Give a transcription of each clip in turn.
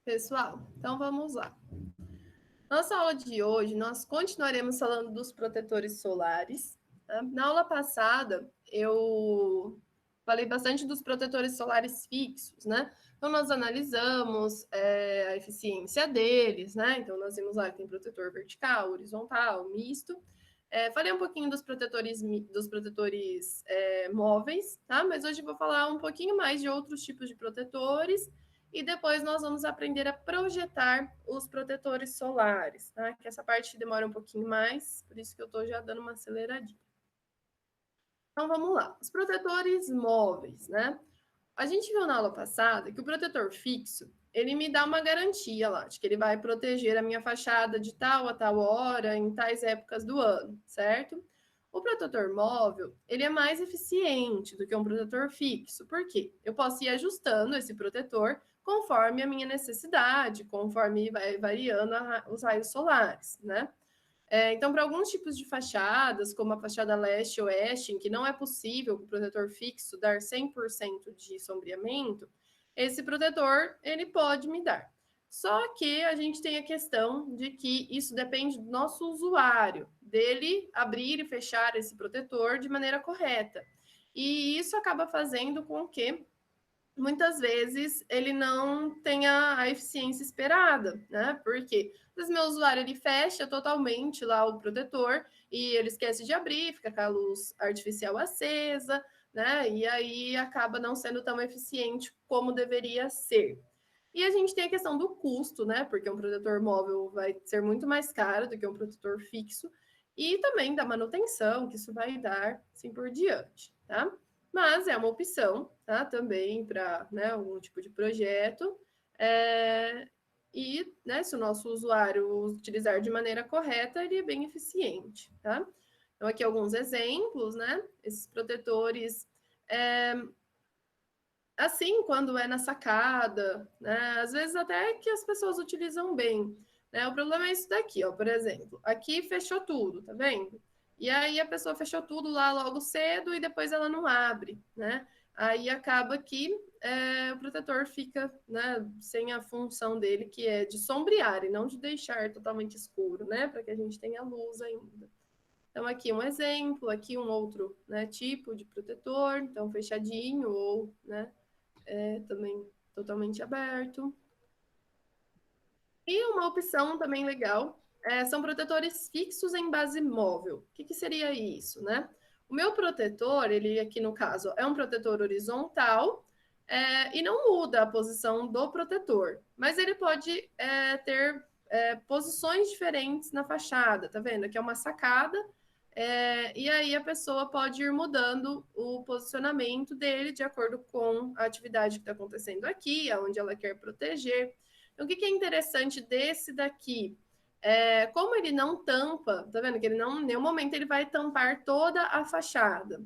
Pessoal, então vamos lá. Nossa aula de hoje, nós continuaremos falando dos protetores solares. Tá? Na aula passada, eu falei bastante dos protetores solares fixos, né? Então, nós analisamos a eficiência deles, né? Então, nós vimos lá que tem protetor vertical, horizontal, misto. Falei um pouquinho dos protetores móveis, tá? Mas hoje eu vou falar um pouquinho mais de outros tipos de protetores e depois nós vamos aprender a projetar os protetores solares, tá? Que essa parte demora um pouquinho mais, por isso que eu estou já dando uma aceleradinha. Então vamos lá. Os protetores móveis, né? A gente viu na aula passada que o protetor fixo, ele me dá uma garantia lá, de que ele vai proteger a minha fachada de tal a tal hora, em tais épocas do ano, certo? O protetor móvel, ele é mais eficiente do que um protetor fixo. Por quê? Eu posso ir ajustando esse protetor conforme a minha necessidade, conforme vai variando os raios solares, né? Então, para alguns tipos de fachadas, como a fachada leste-oeste, em que não é possível o protetor fixo dar 100% de sombreamento, esse protetor ele pode me dar. Só que a gente tem a questão de que isso depende do nosso usuário, dele abrir e fechar esse protetor de maneira correta. E isso acaba fazendo com que muitas vezes ele não tenha a eficiência esperada, né? Porque o meu usuário ele fecha totalmente lá o protetor e ele esquece de abrir, fica com a luz artificial acesa, né? E aí acaba não sendo tão eficiente como deveria ser. E a gente tem a questão do custo, né? Porque um protetor móvel vai ser muito mais caro do que um protetor fixo, e também da manutenção que isso vai dar, assim por diante, tá? Mas é uma opção, tá? Também para, né, algum tipo de projeto. E, né, se o nosso usuário utilizar de maneira correta, ele é bem eficiente, tá? Então, aqui alguns exemplos, né? Esses protetores, assim, quando é na sacada, né? Às vezes até que as pessoas utilizam bem, né? O problema é isso daqui, ó, por exemplo. Aqui fechou tudo, tá vendo? E aí a pessoa fechou tudo lá logo cedo e depois ela não abre, né? Aí acaba que o protetor fica, né, sem a função dele, que é de sombrear e não de deixar totalmente escuro, né? Para que a gente tenha luz ainda. Então, aqui um exemplo, aqui um outro, né, tipo de protetor, então fechadinho ou, né, também totalmente aberto. E uma opção também legal são protetores fixos em base móvel. O que seria isso, né? O meu protetor, ele aqui no caso, é um protetor horizontal e não muda a posição do protetor, mas ele pode ter posições diferentes na fachada, tá vendo? Aqui é uma sacada, e aí a pessoa pode ir mudando o posicionamento dele de acordo com a atividade que está acontecendo aqui, aonde ela quer proteger. Então, o que é interessante desse daqui? Como ele não tampa, tá vendo? Que ele não, em nenhum momento ele vai tampar toda a fachada.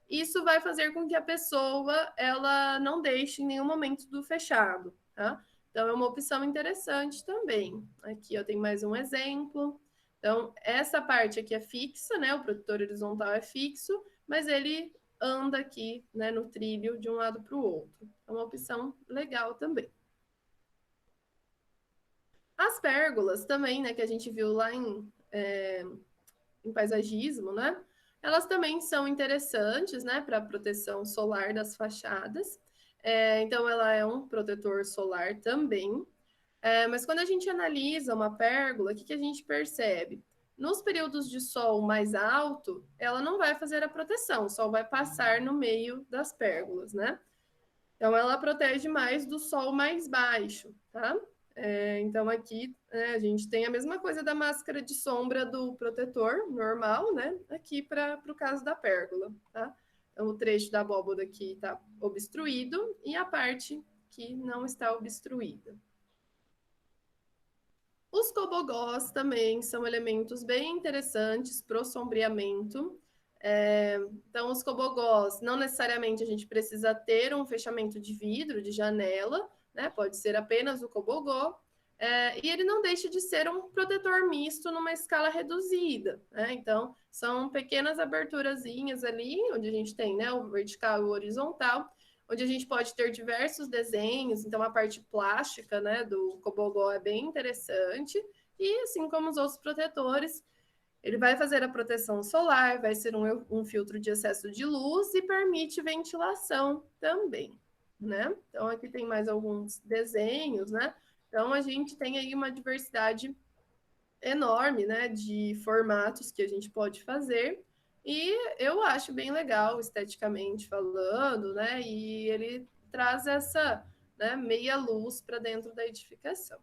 Isso vai fazer com que a pessoa ela não deixe em nenhum momento do fechado, tá? Então, é uma opção interessante também. Aqui eu tenho mais um exemplo. Então, essa parte aqui é fixa, né? O protetor horizontal é fixo, mas ele anda aqui, né, no trilho de um lado para o outro. É uma opção legal também. As pérgolas também, né, que a gente viu lá em paisagismo, né? Elas também são interessantes, né, para a proteção solar das fachadas. Então, ela é um protetor solar também. Mas quando a gente analisa uma pérgola, o que a gente percebe? Nos períodos de sol mais alto, ela não vai fazer a proteção, o sol vai passar no meio das pérgolas, né? Então, ela protege mais do sol mais baixo, tá? Então, aqui a gente tem a mesma coisa da máscara de sombra do protetor normal, né? Aqui para o caso da pérgola, tá? Então, o trecho da abóboda aqui está obstruído e a parte que não está obstruída. Os tobogós também são elementos bem interessantes para o sombreamento. Então, os tobogós, não necessariamente a gente precisa ter um fechamento de vidro, de janela, né? Pode ser apenas o tobogó. E ele não deixa de ser um protetor misto numa escala reduzida, né? Então, são pequenas aberturazinhas ali, onde a gente tem, né, o vertical e o horizontal. onde a gente pode ter diversos desenhos, então a parte plástica, né, do Cobogó é bem interessante, e assim como os outros protetores, ele vai fazer a proteção solar, vai ser um filtro de excesso de luz e permite ventilação também, né? Então aqui tem mais alguns desenhos, né? Então a gente tem aí uma diversidade enorme, né, de formatos que a gente pode fazer. E eu acho bem legal esteticamente falando, né? E ele traz essa, né, meia luz para dentro da edificação.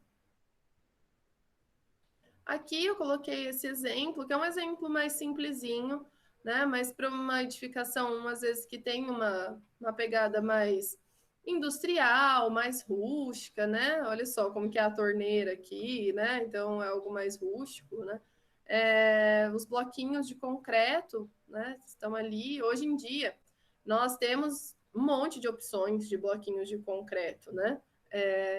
Aqui eu coloquei esse exemplo, que é um exemplo mais simplesinho, né? Mas para uma edificação, às vezes, que tem uma pegada mais industrial, mais rústica, né? Olha só como que é a torneira aqui, né? Então é algo mais rústico, né? Os bloquinhos de concreto, né? Estão ali. Hoje em dia, nós temos um monte de opções de bloquinhos de concreto, né?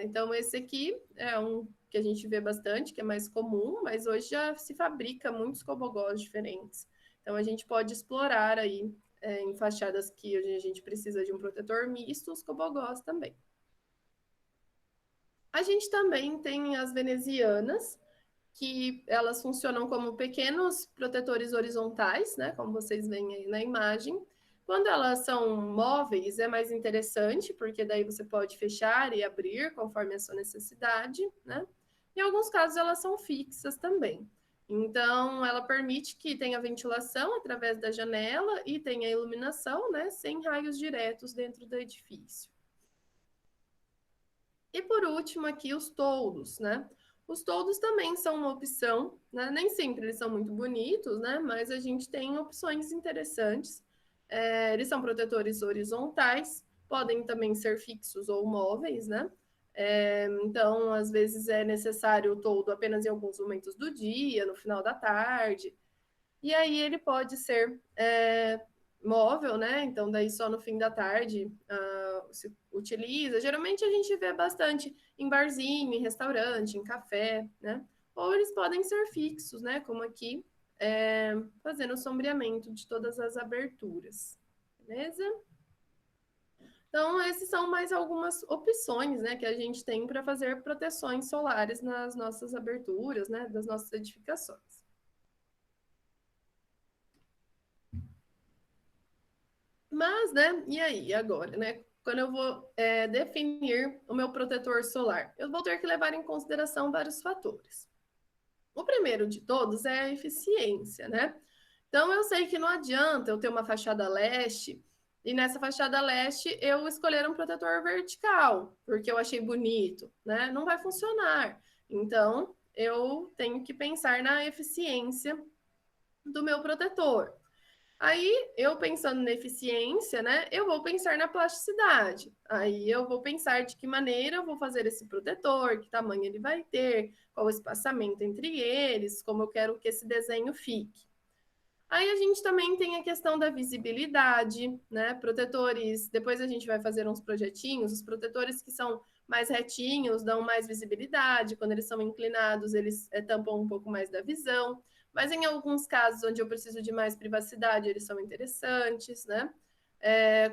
Então, esse aqui é um que a gente vê bastante, que é mais comum, mas hoje já se fabrica muitos cobogós diferentes. Então, a gente pode explorar aí em fachadas que a gente precisa de um protetor misto, os cobogós também. A gente também tem as venezianas, que elas funcionam como pequenos protetores horizontais, né? Como vocês veem aí na imagem. Quando elas são móveis, é mais interessante, porque daí você pode fechar e abrir conforme a sua necessidade, né? Em alguns casos, elas são fixas também. Então, ela permite que tenha ventilação através da janela e tenha iluminação, né? Sem raios diretos dentro do edifício. E por último, aqui os toldos, né? Os toldos também são uma opção, né? Nem sempre eles são muito bonitos, né? Mas a gente tem opções interessantes. Eles são protetores horizontais, podem também ser fixos ou móveis, né? Então, às vezes é necessário o toldo apenas em alguns momentos do dia, no final da tarde. E aí ele pode ser móvel, né? Então, daí só no fim da tarde se utiliza. Geralmente a gente vê bastante em barzinho, em restaurante, em café, né? Ou eles podem ser fixos, né? Como aqui, fazendo o sombreamento de todas as aberturas. Beleza? Então, esses são mais algumas opções, né, que a gente tem para fazer proteções solares nas nossas aberturas, né, das nossas edificações. Mas, né, e aí, agora, né? Quando eu vou definir o meu protetor solar, eu vou ter que levar em consideração vários fatores. O primeiro de todos é a eficiência, né? Então, eu sei que não adianta eu ter uma fachada leste e nessa fachada leste eu escolher um protetor vertical, porque eu achei bonito, né? Não vai funcionar. Então, eu tenho que pensar na eficiência do meu protetor. Aí, eu pensando na eficiência, né, eu vou pensar na plasticidade. Aí, eu vou pensar de que maneira eu vou fazer esse protetor, que tamanho ele vai ter, qual o espaçamento entre eles, como eu quero que esse desenho fique. Aí, a gente também tem a questão da visibilidade, né, protetores, depois a gente vai fazer uns projetinhos, os protetores que são mais retinhos dão mais visibilidade, quando eles são inclinados, eles tampam um pouco mais da visão. Mas em alguns casos onde eu preciso de mais privacidade, eles são interessantes, né?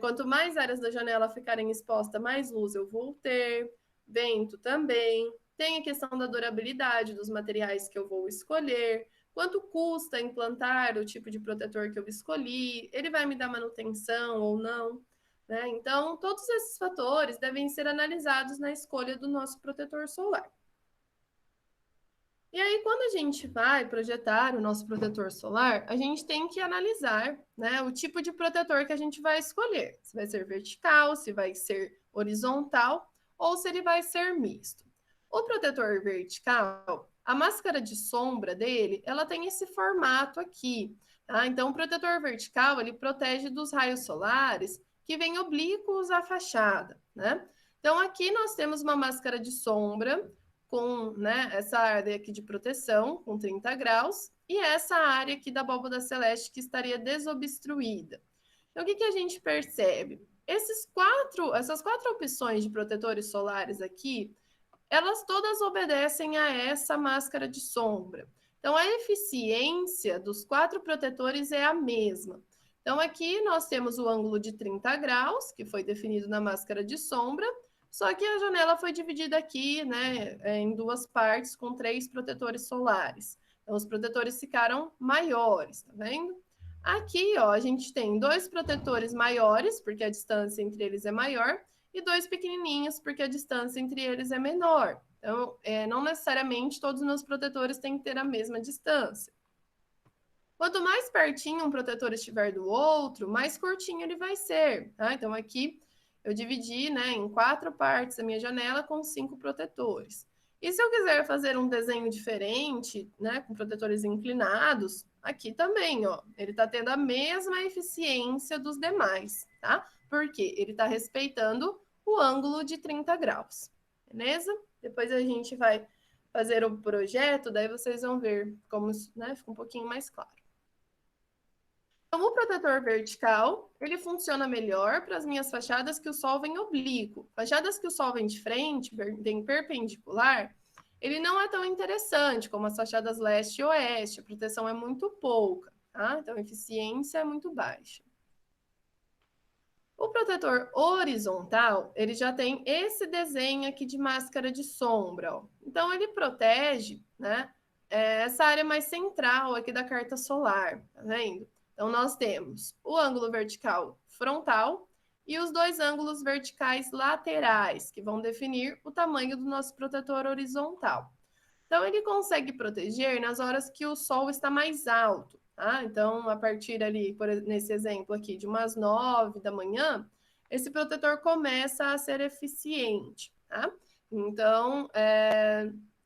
Quanto mais áreas da janela ficarem expostas, mais luz eu vou ter, vento também. Tem a questão da durabilidade dos materiais que eu vou escolher, quanto custa implantar o tipo de protetor que eu escolhi, ele vai me dar manutenção ou não, né? Então, todos esses fatores devem ser analisados na escolha do nosso protetor solar. E aí, quando a gente vai projetar o nosso protetor solar, a gente tem que analisar, né, o tipo de protetor que a gente vai escolher. Se vai ser vertical, se vai ser horizontal ou se ele vai ser misto. O protetor vertical, a máscara de sombra dele, ela tem esse formato aqui. Tá? Então, o protetor vertical, ele protege dos raios solares que vêm oblíquos à fachada, né? Então, aqui nós temos uma máscara de sombra com, né, essa área aqui de proteção, com 30 graus, e essa área aqui da abóbada celeste que estaria desobstruída. Então, o que, que a gente percebe? Essas quatro opções de protetores solares aqui, elas todas obedecem a essa máscara de sombra. Então, a eficiência dos quatro protetores é a mesma. Então, aqui nós temos o ângulo de 30 graus, que foi definido na máscara de sombra, só que a janela foi dividida aqui, né, em duas partes, com 3 protetores solares. Então, os protetores ficaram maiores, tá vendo? Aqui, ó, a gente tem 2 protetores maiores, porque a distância entre eles é maior, e 2 pequenininhos, porque a distância entre eles é menor. Então, não necessariamente todos os meus protetores têm que ter a mesma distância. Quanto mais pertinho um protetor estiver do outro, mais curtinho ele vai ser, tá? Então, aqui eu dividi, né, em 4 partes a minha janela com 5 protetores. E se eu quiser fazer um desenho diferente, né, com protetores inclinados, aqui também, ó, ele está tendo a mesma eficiência dos demais, tá? Porque ele está respeitando o ângulo de 30 graus, beleza? Depois a gente vai fazer o projeto, daí vocês vão ver como, né, fica um pouquinho mais claro. Então, o protetor vertical, ele funciona melhor para as minhas fachadas que o sol vem oblíquo. Fachadas que o sol vem de frente, vem perpendicular, ele não é tão interessante como as fachadas leste e oeste. A proteção é muito pouca, tá? Então, a eficiência é muito baixa. O protetor horizontal, ele já tem esse desenho aqui de máscara de sombra, ó. Então, ele protege, né, essa área mais central aqui da carta solar, tá vendo? Então, nós temos o ângulo vertical frontal e os 2 ângulos verticais laterais, que vão definir o tamanho do nosso protetor horizontal. Então, ele consegue proteger nas horas que o sol está mais alto, tá? Então, a partir ali, nesse exemplo aqui, de umas 9 da manhã, esse protetor começa a ser eficiente, tá? Então,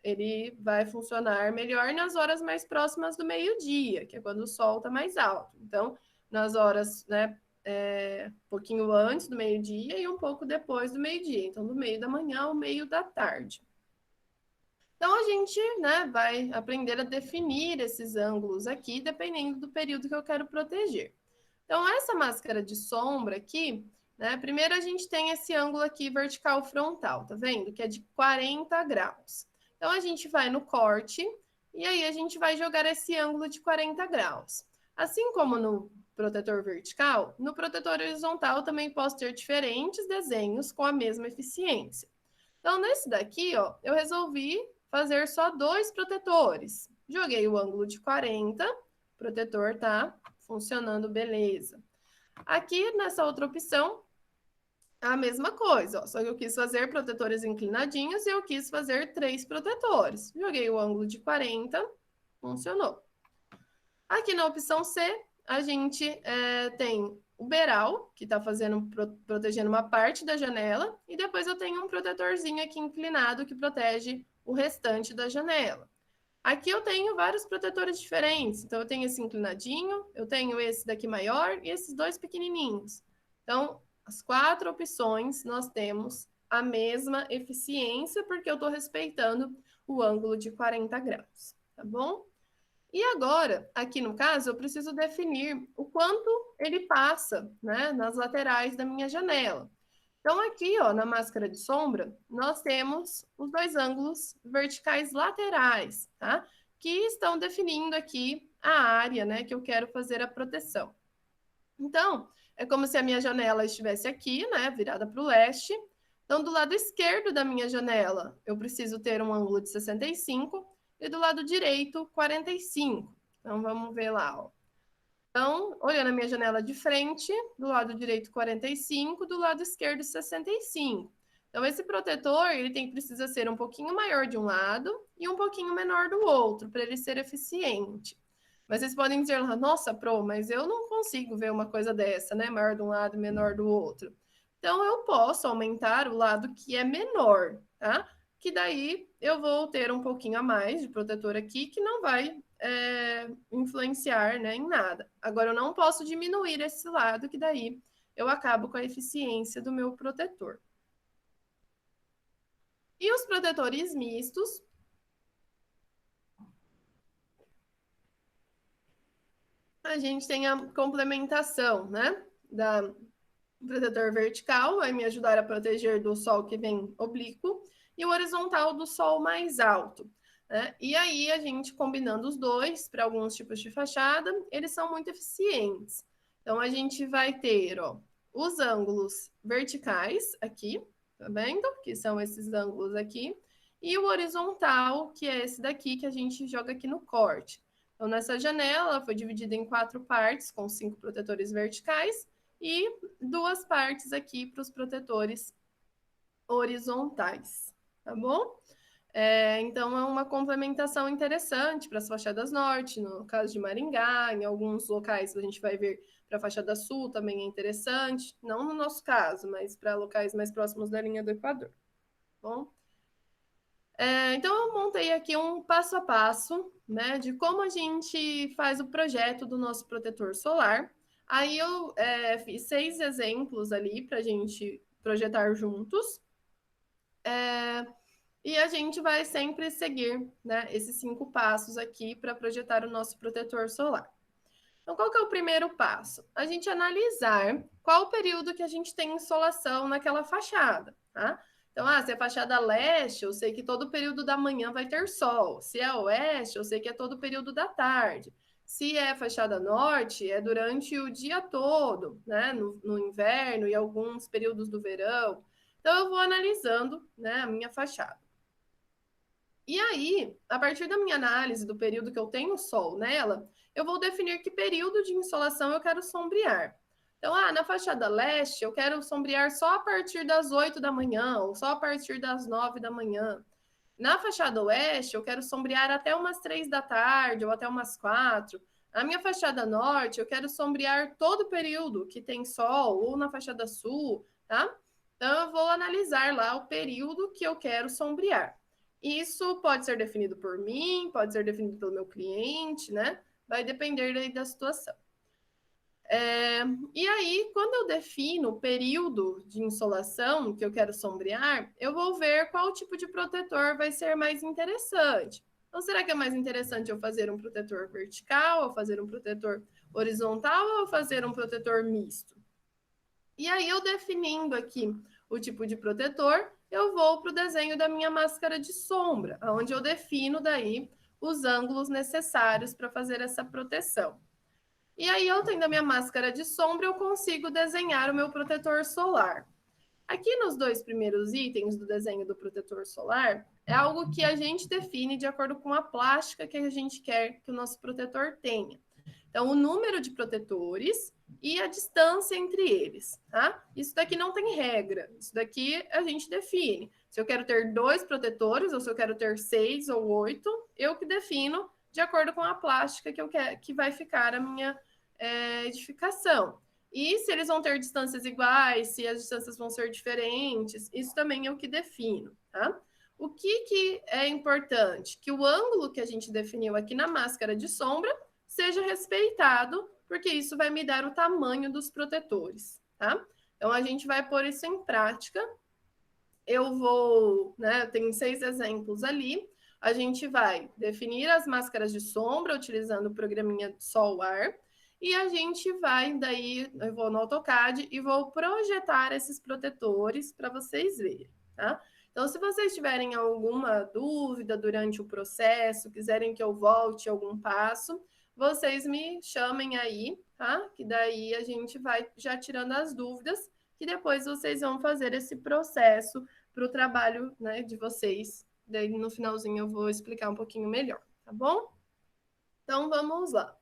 ele vai funcionar melhor nas horas mais próximas do meio-dia, que é quando o sol está mais alto. Então, nas horas, né, um pouquinho antes do meio-dia e um pouco depois do meio-dia. Então, do meio da manhã ao meio da tarde. Então, a gente, né, vai aprender a definir esses ângulos aqui, dependendo do período que eu quero proteger. Então, essa máscara de sombra aqui, né, primeiro a gente tem esse ângulo aqui vertical frontal, tá vendo? Que é de 40 graus. Então, a gente vai no corte e aí a gente vai jogar esse ângulo de 40 graus. Assim como no protetor vertical, no protetor horizontal também posso ter diferentes desenhos com a mesma eficiência. Então, nesse daqui, ó, eu resolvi fazer só 2 protetores. Joguei o ângulo de 40, o protetor tá funcionando beleza. Aqui, nessa outra opção, a mesma coisa, ó, só que eu quis fazer protetores inclinadinhos e eu quis fazer 3 protetores. Joguei o ângulo de 40, funcionou. Aqui na opção C, a gente tem o beiral, que está protegendo uma parte da janela, e depois eu tenho um protetorzinho aqui inclinado que protege o restante da janela. Aqui eu tenho vários protetores diferentes, então eu tenho esse inclinadinho, eu tenho esse daqui maior e esses 2 pequenininhos. Então, as 4 opções nós temos a mesma eficiência, porque eu estou respeitando o ângulo de 40 graus, tá bom? E agora, aqui no caso, eu preciso definir o quanto ele passa, né, nas laterais da minha janela. Então, aqui, ó, na máscara de sombra, nós temos os 2 ângulos verticais laterais, tá? Que estão definindo aqui a área, né, que eu quero fazer a proteção. Então, é como se a minha janela estivesse aqui, né, virada para o leste. Então, do lado esquerdo da minha janela, eu preciso ter um ângulo de 65 e do lado direito, 45. Então, vamos ver lá, ó. Então, olhando a minha janela de frente, do lado direito 45, do lado esquerdo 65. Então, esse protetor, ele precisa ser um pouquinho maior de um lado e um pouquinho menor do outro, para ele ser eficiente. Mas vocês podem dizer, nossa, Pro, mas eu não consigo ver uma coisa dessa, né? Maior de um lado e menor do outro. Então, eu posso aumentar o lado que é menor, tá? Que daí eu vou ter um pouquinho a mais de protetor aqui, que não vai influenciar, né, em nada. Agora, eu não posso diminuir esse lado, que daí eu acabo com a eficiência do meu protetor. E os protetores mistos, a gente tem a complementação, né, da protetor vertical, vai me ajudar a proteger do sol que vem oblíquo, e o horizontal do sol mais alto. Né? E aí, a gente combinando os dois para alguns tipos de fachada, eles são muito eficientes. Então, a gente vai ter, ó, os ângulos verticais aqui, tá vendo? Que são esses ângulos aqui. E o horizontal, que é esse daqui que a gente joga aqui no corte. Então, nessa janela, foi dividida em 4 partes, com 5 protetores verticais, e 2 partes aqui para os protetores horizontais, tá bom? Então, é uma complementação interessante para as fachadas norte, no caso de Maringá, em alguns locais a gente vai ver para a fachada sul também é interessante, não no nosso caso, mas para locais mais próximos da linha do Equador. Bom, então eu montei aqui um passo a passo, né, de como a gente faz o projeto do nosso protetor solar. Aí eu fiz 6 exemplos ali para a gente projetar juntos. E a gente vai sempre seguir, né, esses 5 passos aqui para projetar o nosso protetor solar. Então, qual que é o primeiro passo? A gente analisar qual o período que a gente tem insolação naquela fachada, tá? Então, se é fachada leste, eu sei que todo período da manhã vai ter sol. Se é oeste, eu sei que é todo período da tarde. Se é fachada norte, é durante o dia todo, né? No inverno e alguns períodos do verão. Então, eu vou analisando, né, a minha fachada. E aí, a partir da minha análise do período que eu tenho sol nela, eu vou definir que período de insolação eu quero sombrear. Então, na fachada leste, eu quero sombrear só a partir das 8 da manhã, ou só a partir das 9 da manhã. Na fachada oeste, eu quero sombrear até umas 3 da tarde, ou até umas 4. Na minha fachada norte, eu quero sombrear todo o período que tem sol, ou na fachada sul, tá? Então, eu vou analisar lá o período que eu quero sombrear. Isso pode ser definido por mim, pode ser definido pelo meu cliente, né? Vai depender daí da situação. E aí, quando eu defino o período de insolação que eu quero sombrear, eu vou ver qual tipo de protetor vai ser mais interessante. Então, será que é mais interessante eu fazer um protetor vertical, ou fazer um protetor horizontal, ou fazer um protetor misto? E aí, eu definindo aqui o tipo de protetor, eu vou para o desenho da minha máscara de sombra, onde eu defino daí os ângulos necessários para fazer essa proteção. E aí, eu tendo a minha máscara de sombra, eu consigo desenhar o meu protetor solar. Aqui nos 2 primeiros itens do desenho do protetor solar, é algo que a gente define de acordo com a plástica que a gente quer que o nosso protetor tenha. Então, o número de protetores e a distância entre eles, tá? Isso daqui não tem regra, isso daqui a gente define. Se eu quero ter 2 protetores, ou se eu quero ter 6 ou 8, eu que defino de acordo com a plástica que eu quero, que vai ficar a minha edificação. E se eles vão ter distâncias iguais, se as distâncias vão ser diferentes, isso também é o que defino, tá? O que é importante? Que o ângulo que a gente definiu aqui na máscara de sombra seja respeitado, porque isso vai me dar o tamanho dos protetores, tá? Então, a gente vai pôr isso em prática. Eu vou, né, tem 6 exemplos ali. A gente vai definir as máscaras de sombra utilizando o programinha Sol-Ar. E a gente vai, daí, eu vou no AutoCAD e vou projetar esses protetores para vocês verem, tá? Então, se vocês tiverem alguma dúvida durante o processo, quiserem que eu volte algum passo, vocês me chamem aí, tá? Que daí a gente vai já tirando as dúvidas, que depois vocês vão fazer esse processo para o trabalho, né, de vocês. Daí no finalzinho eu vou explicar um pouquinho melhor, tá bom? Então vamos lá.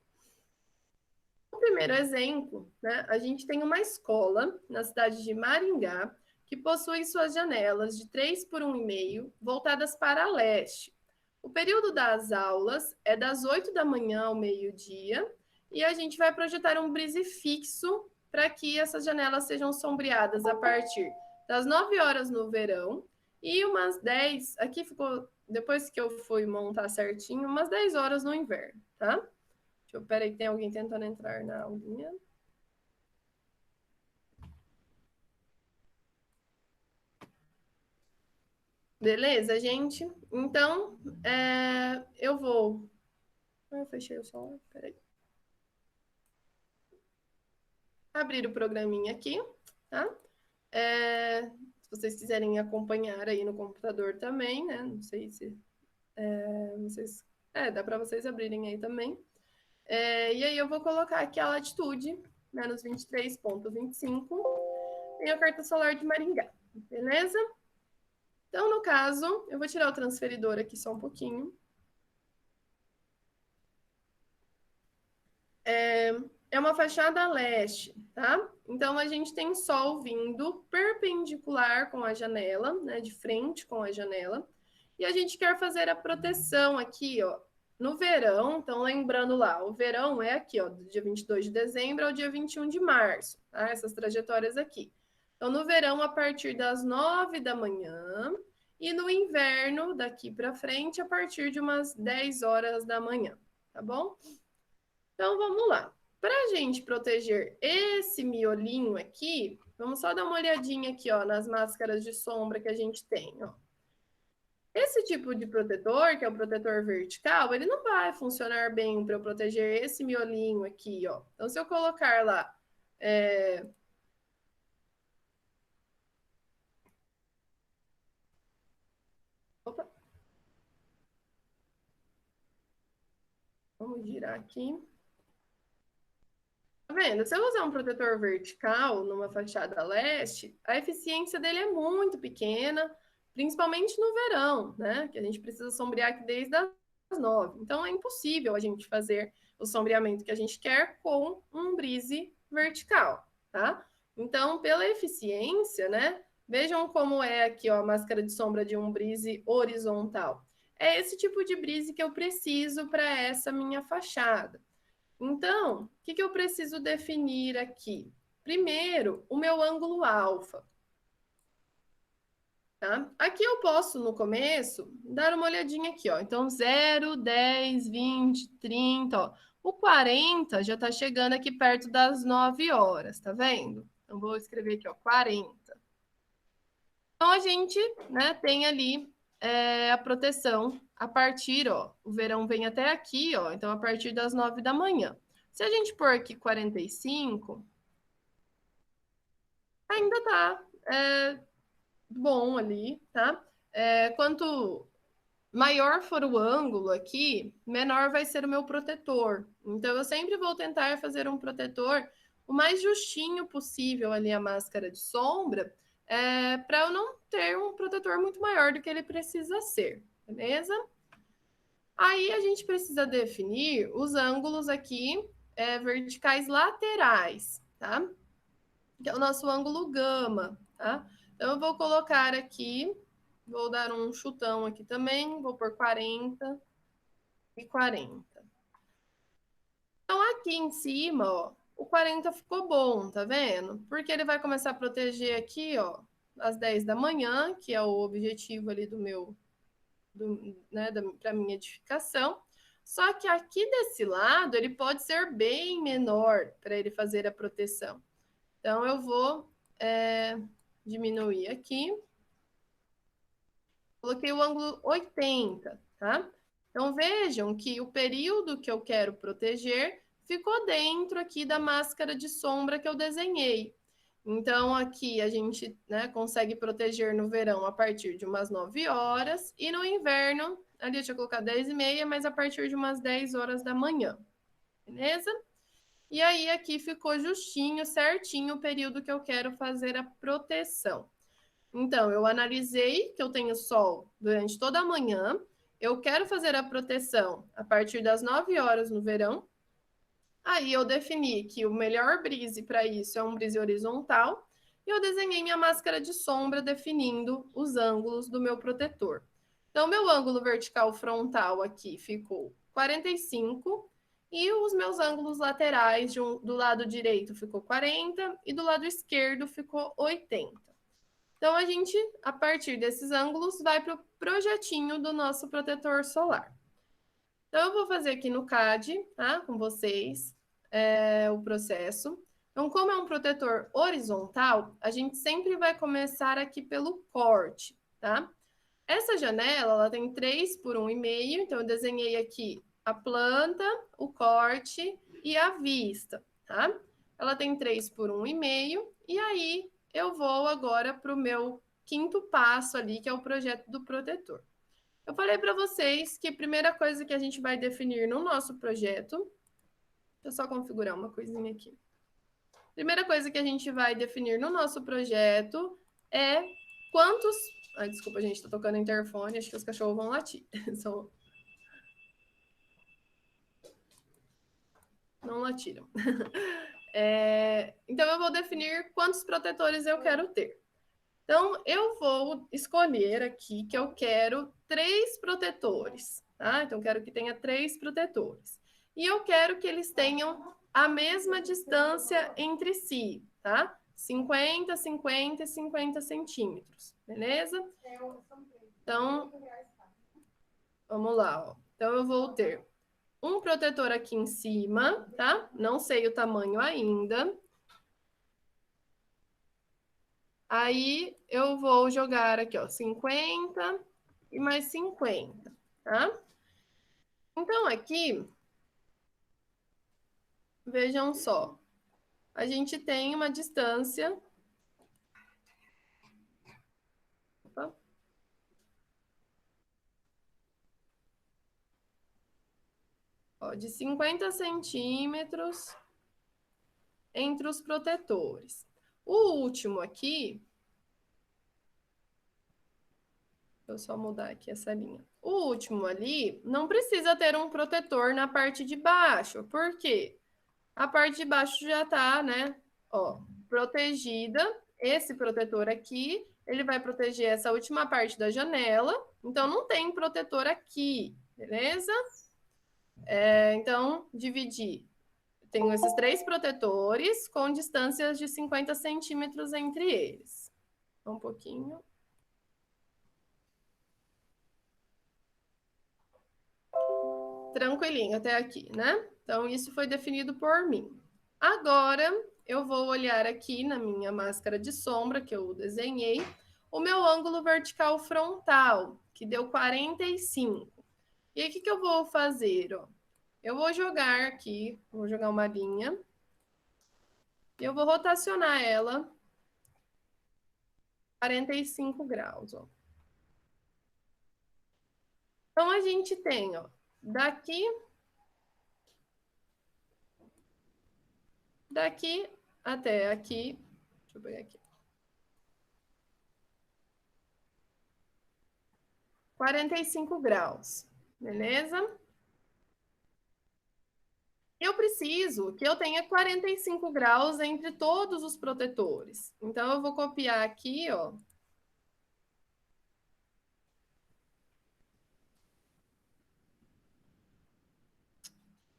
O primeiro exemplo, né, a gente tem uma escola na cidade de Maringá que possui suas janelas de 3 por 1,5 voltadas para leste. O período das aulas é das 8 da manhã ao meio-dia e a gente vai projetar um brise fixo para que essas janelas sejam sombreadas a partir das 9 horas no verão e umas 10, aqui ficou, depois que eu fui montar certinho, umas 10 horas no inverno, tá? Deixa eu, peraí, tem alguém tentando entrar na aulinha. Beleza, gente? Então, eu vou... eu fechei o som, peraí. Abrir o programinha aqui, tá? Se vocês quiserem acompanhar aí no computador também, né? Não sei se... dá para vocês abrirem aí também. E aí eu vou colocar aqui a latitude menos 23,25. Tenho a carta solar de Maringá, beleza? Então, no caso, eu vou tirar o transferidor aqui só um pouquinho. É uma fachada a leste, tá? Então, a gente tem sol vindo perpendicular com a janela, né? De frente com a janela. E a gente quer fazer a proteção aqui, ó, no verão. Então, lembrando lá, o verão é aqui, ó, do dia 22 de dezembro ao dia 21 de março, tá? Essas trajetórias aqui. Então, no verão, a partir das 9 da manhã, e no inverno, daqui para frente, a partir de umas 10 horas da manhã, tá bom? Então, vamos lá. Para a gente proteger esse miolinho aqui, vamos só dar uma olhadinha aqui, ó, nas máscaras de sombra que a gente tem, ó. Esse tipo de protetor, que é o protetor vertical, ele não vai funcionar bem para eu proteger esse miolinho aqui, ó. Então, se eu colocar lá... Opa. Vamos girar aqui. Tá vendo? Se eu usar um protetor vertical numa fachada leste, a eficiência dele é muito pequena, principalmente no verão, né? Que a gente precisa sombrear aqui desde as 9. Então é impossível a gente fazer o sombreamento que a gente quer com um brise vertical, tá? Então, pela eficiência, né? Vejam como é aqui, ó, a máscara de sombra de um brise horizontal. É esse tipo de brise que eu preciso para essa minha fachada. Então, o que eu preciso definir aqui? Primeiro, o meu ângulo alfa. Tá? Aqui eu posso, no começo, dar uma olhadinha aqui, ó. Então, 0, 10, 20, 30, ó. O 40 já está chegando aqui perto das 9 horas, tá vendo? Então, vou escrever aqui, ó, 40. Então, a gente, né, tem ali a proteção a partir, ó, o verão vem até aqui, ó, então a partir das 9 da manhã. Se a gente pôr aqui 45, ainda tá bom ali, tá? Quanto maior for o ângulo aqui, menor vai ser o meu protetor. Então, eu sempre vou tentar fazer um protetor o mais justinho possível ali a máscara de sombra, para eu não ter um protetor muito maior do que ele precisa ser, beleza? Aí a gente precisa definir os ângulos aqui verticais laterais, tá? Que é o nosso ângulo gama, tá? Então, eu vou colocar aqui, vou dar um chutão aqui também, vou por 40 e 40. Então, aqui em cima, ó, o 40 ficou bom, tá vendo? Porque ele vai começar a proteger aqui, ó, às 10 da manhã, que é o objetivo ali do meu, né, para minha edificação. Só que aqui desse lado, ele pode ser bem menor para ele fazer a proteção. Então, eu vou diminuir aqui. Coloquei o ângulo 80, tá? Então, vejam que o período que eu quero proteger ficou dentro aqui da máscara de sombra que eu desenhei. Então, aqui a gente, né, consegue proteger no verão a partir de umas 9 horas e no inverno, ali eu tinha colocado 10 e meia, mas a partir de umas 10 horas da manhã, beleza? E aí, aqui ficou justinho, certinho o período que eu quero fazer a proteção. Então, eu analisei que eu tenho sol durante toda a manhã, eu quero fazer a proteção a partir das 9 horas no verão. Aí eu defini que o melhor brise para isso é um brise horizontal e eu desenhei minha máscara de sombra definindo os ângulos do meu protetor. Então, meu ângulo vertical frontal aqui ficou 45 e os meus ângulos laterais do lado direito ficou 40 e do lado esquerdo ficou 80. Então, a gente, a partir desses ângulos, vai para o projetinho do nosso protetor solar. Então, eu vou fazer aqui no CAD, tá? Com vocês, o processo. Então, como é um protetor horizontal, a gente sempre vai começar aqui pelo corte, tá? Essa janela, ela tem 3 por 1,5, então eu desenhei aqui a planta, o corte e a vista, tá? Ela tem 3 por 1,5, e aí eu vou agora para o meu quinto passo ali, que é o projeto do protetor. Eu falei para vocês que a primeira coisa que a gente vai definir no nosso projeto... Deixa eu só configurar uma coisinha aqui. Primeira coisa que a gente vai definir no nosso projeto é quantos... Ai, desculpa, gente, tá tocando interfone, acho que os cachorros vão latir. Não latiram. Então, eu vou definir quantos protetores eu quero ter. Então, eu vou escolher aqui que eu quero 3 protetores, tá? Então, eu quero que tenha 3 protetores. E eu quero que eles tenham a mesma distância entre si, tá? 50, 50 e 50 centímetros, beleza? Então, vamos lá, ó. Então, eu vou ter um protetor aqui em cima, tá? Não sei o tamanho ainda. Aí eu vou jogar aqui, ó, 50 e mais 50, tá? Então aqui, vejam só, a gente tem uma distância, opa, ó, de 50 centímetros entre os protetores. O último aqui, deixa eu só mudar aqui essa linha. O último ali não precisa ter um protetor na parte de baixo. Por quê? A parte de baixo já tá, né, ó, protegida. Esse protetor aqui, ele vai proteger essa última parte da janela. Então, não tem protetor aqui, beleza? Então, dividir. Tenho esses 3 protetores com distâncias de 50 centímetros entre eles. Um pouquinho. Tranquilinho até aqui, né? Então, isso foi definido por mim. Agora, eu vou olhar aqui na minha máscara de sombra que eu desenhei, o meu ângulo vertical frontal, que deu 45. E aí, o que eu vou fazer? Ó? Eu vou jogar aqui, vou jogar uma linha, e eu vou rotacionar ela 45 graus. Ó. Então, a gente tem, ó, daqui até aqui, deixa eu pegar aqui, 45 graus, beleza? Eu preciso que eu tenha 45 graus entre todos os protetores. Então, eu vou copiar aqui, ó.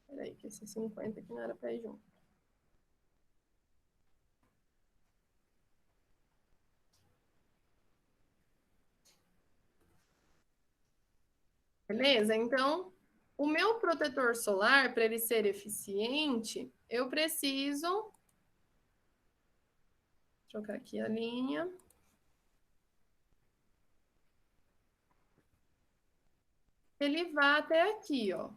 Peraí, que esse 50 aqui não era para ir junto. Beleza? Então, o meu protetor solar, para ele ser eficiente, eu preciso... trocar aqui a linha. Ele vai até aqui, ó.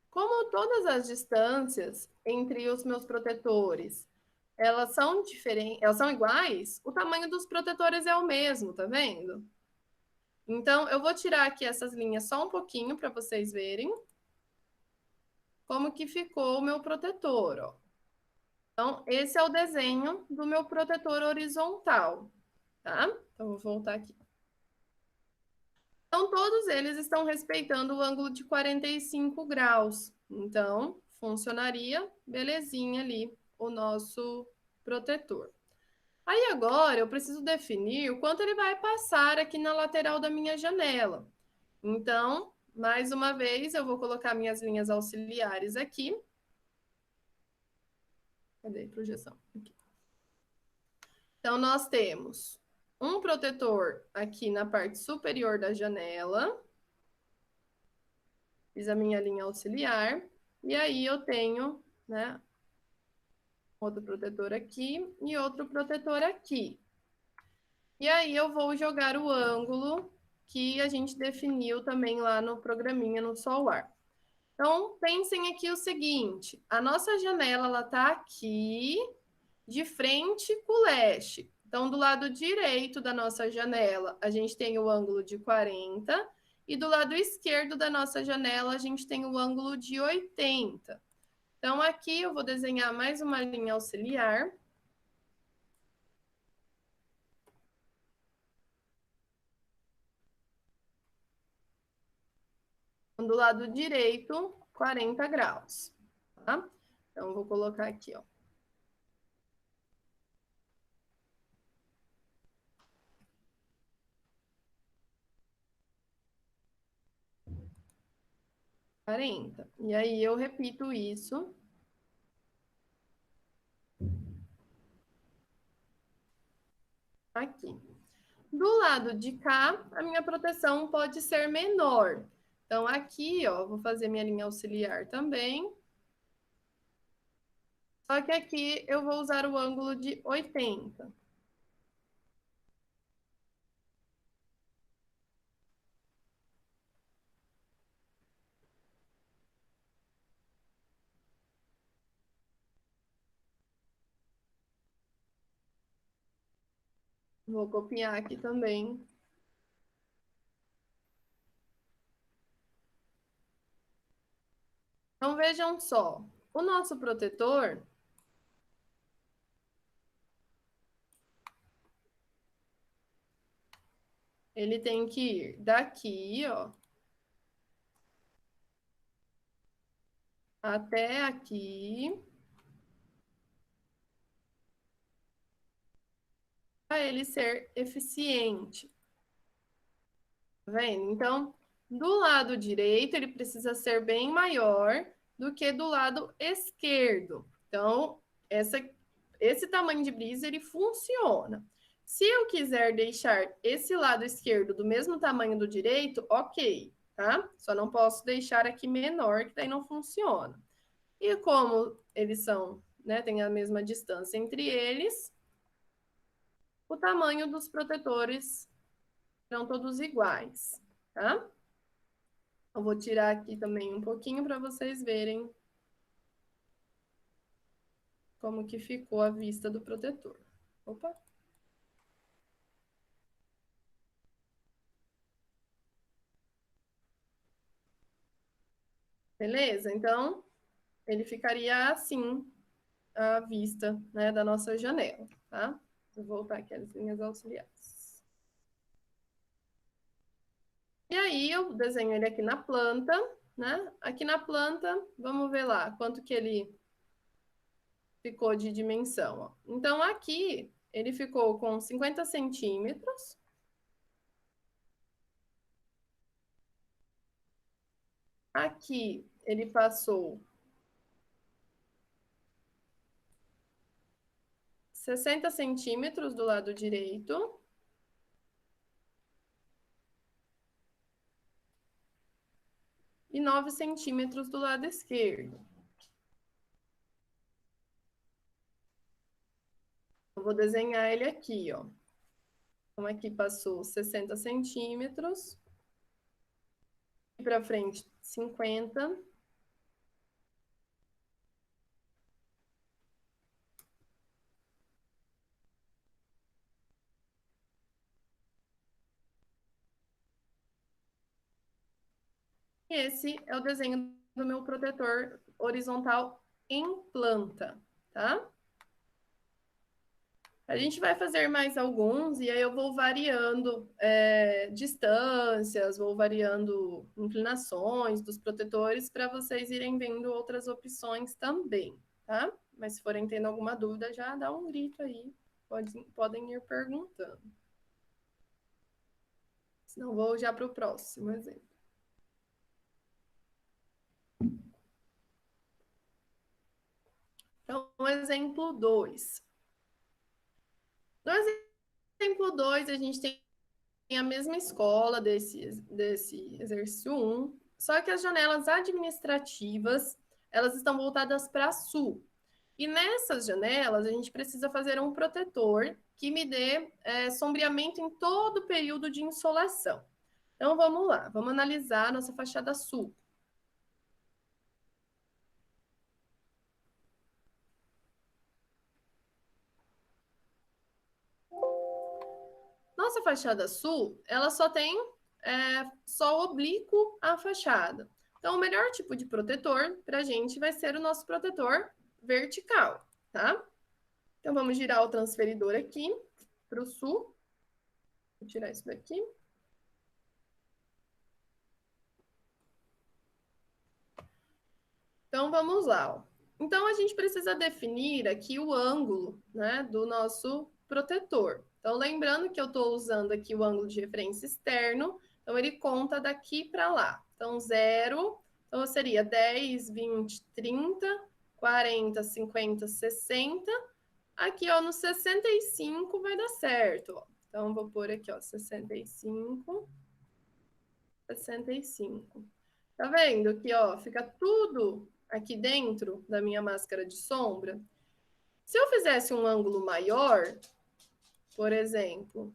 Como todas as distâncias entre os meus protetores, elas são diferentes, elas são iguais, o tamanho dos protetores é o mesmo, tá vendo? Então, eu vou tirar aqui essas linhas só um pouquinho para vocês verem como que ficou o meu protetor, ó. Então, esse é o desenho do meu protetor horizontal, tá? Então, vou voltar aqui. Então, todos eles estão respeitando o ângulo de 45 graus. Então, funcionaria belezinha ali o nosso protetor. Aí, agora, eu preciso definir o quanto ele vai passar aqui na lateral da minha janela. Então, mais uma vez, eu vou colocar minhas linhas auxiliares aqui. Cadê a projeção? Aqui. Então, nós temos um protetor aqui na parte superior da janela. Fiz a minha linha auxiliar. E aí, eu tenho, né, outro protetor aqui e outro protetor aqui. E aí, eu vou jogar o ângulo que a gente definiu também lá no programinha no Solar. Então, pensem aqui o seguinte, a nossa janela, ela tá aqui de frente com o leste. Então, do lado direito da nossa janela, a gente tem o ângulo de 40, e do lado esquerdo da nossa janela, a gente tem o ângulo de 80. Então, aqui eu vou desenhar mais uma linha auxiliar. Do lado direito, 40 graus, tá? Então, vou colocar aqui, ó. E aí eu repito isso. Aqui. Do lado de cá, a minha proteção pode ser menor. Então, aqui, ó, vou fazer minha linha auxiliar também. Só que aqui eu vou usar o ângulo de 80. Vou copiar aqui também. Então, vejam só. O nosso protetor, ele tem que ir daqui, ó, até aqui, para ele ser eficiente. Tá vendo? Então, do lado direito, ele precisa ser bem maior do que do lado esquerdo. Então, esse tamanho de brisa, ele funciona. Se eu quiser deixar esse lado esquerdo do mesmo tamanho do direito, ok, tá? Só não posso deixar aqui menor, que daí não funciona. E como eles são, né, tem a mesma distância entre eles, o tamanho dos protetores serão todos iguais, tá? Eu vou tirar aqui também um pouquinho para vocês verem como que ficou a vista do protetor. Opa! Beleza? Então, ele ficaria assim, a vista, né, da nossa janela, tá? Vou voltar aqui as linhas auxiliares. E aí, eu desenho ele aqui na planta, né? Aqui na planta, vamos ver lá quanto que ele ficou de dimensão, ó. Então, aqui, ele ficou com 50 centímetros. Aqui, ele passou 60 centímetros do lado direito. E 9 centímetros do lado esquerdo. Eu vou desenhar ele aqui, ó. Então, aqui passou 60 centímetros. E para frente, 50. E esse é o desenho do meu protetor horizontal em planta, tá? A gente vai fazer mais alguns e aí eu vou variando distâncias, vou variando inclinações dos protetores para vocês irem vendo outras opções também, tá? Mas se forem tendo alguma dúvida, já dá um grito aí, podem ir perguntando. Senão vou já para o próximo exemplo. Então, exemplo 2. No exemplo 2, a gente tem a mesma escola desse exercício 1, só que as janelas administrativas, elas estão voltadas para sul. E nessas janelas, a gente precisa fazer um protetor que me dê sombreamento em todo o período de insolação. Então, vamos lá, vamos analisar a nossa fachada sul. nossa fachada sul, ela só tem só oblíquo à fachada. Então, o melhor tipo de protetor para a gente vai ser o nosso protetor vertical, tá? Então, vamos girar o transferidor aqui para o sul. Vou tirar isso daqui. Então, vamos lá. Ó. Então, a gente precisa definir aqui o ângulo, né, do nosso protetor. Então, lembrando que eu estou usando aqui o ângulo de referência externo, então ele conta daqui para lá. Então, 0, então seria 10, 20, 30, 40, 50, 60. Aqui, ó, no 65 vai dar certo, ó. Então, vou pôr aqui, ó, 65, 65. Tá vendo que, ó, fica tudo aqui dentro da minha máscara de sombra? Se eu fizesse um ângulo maior, por exemplo,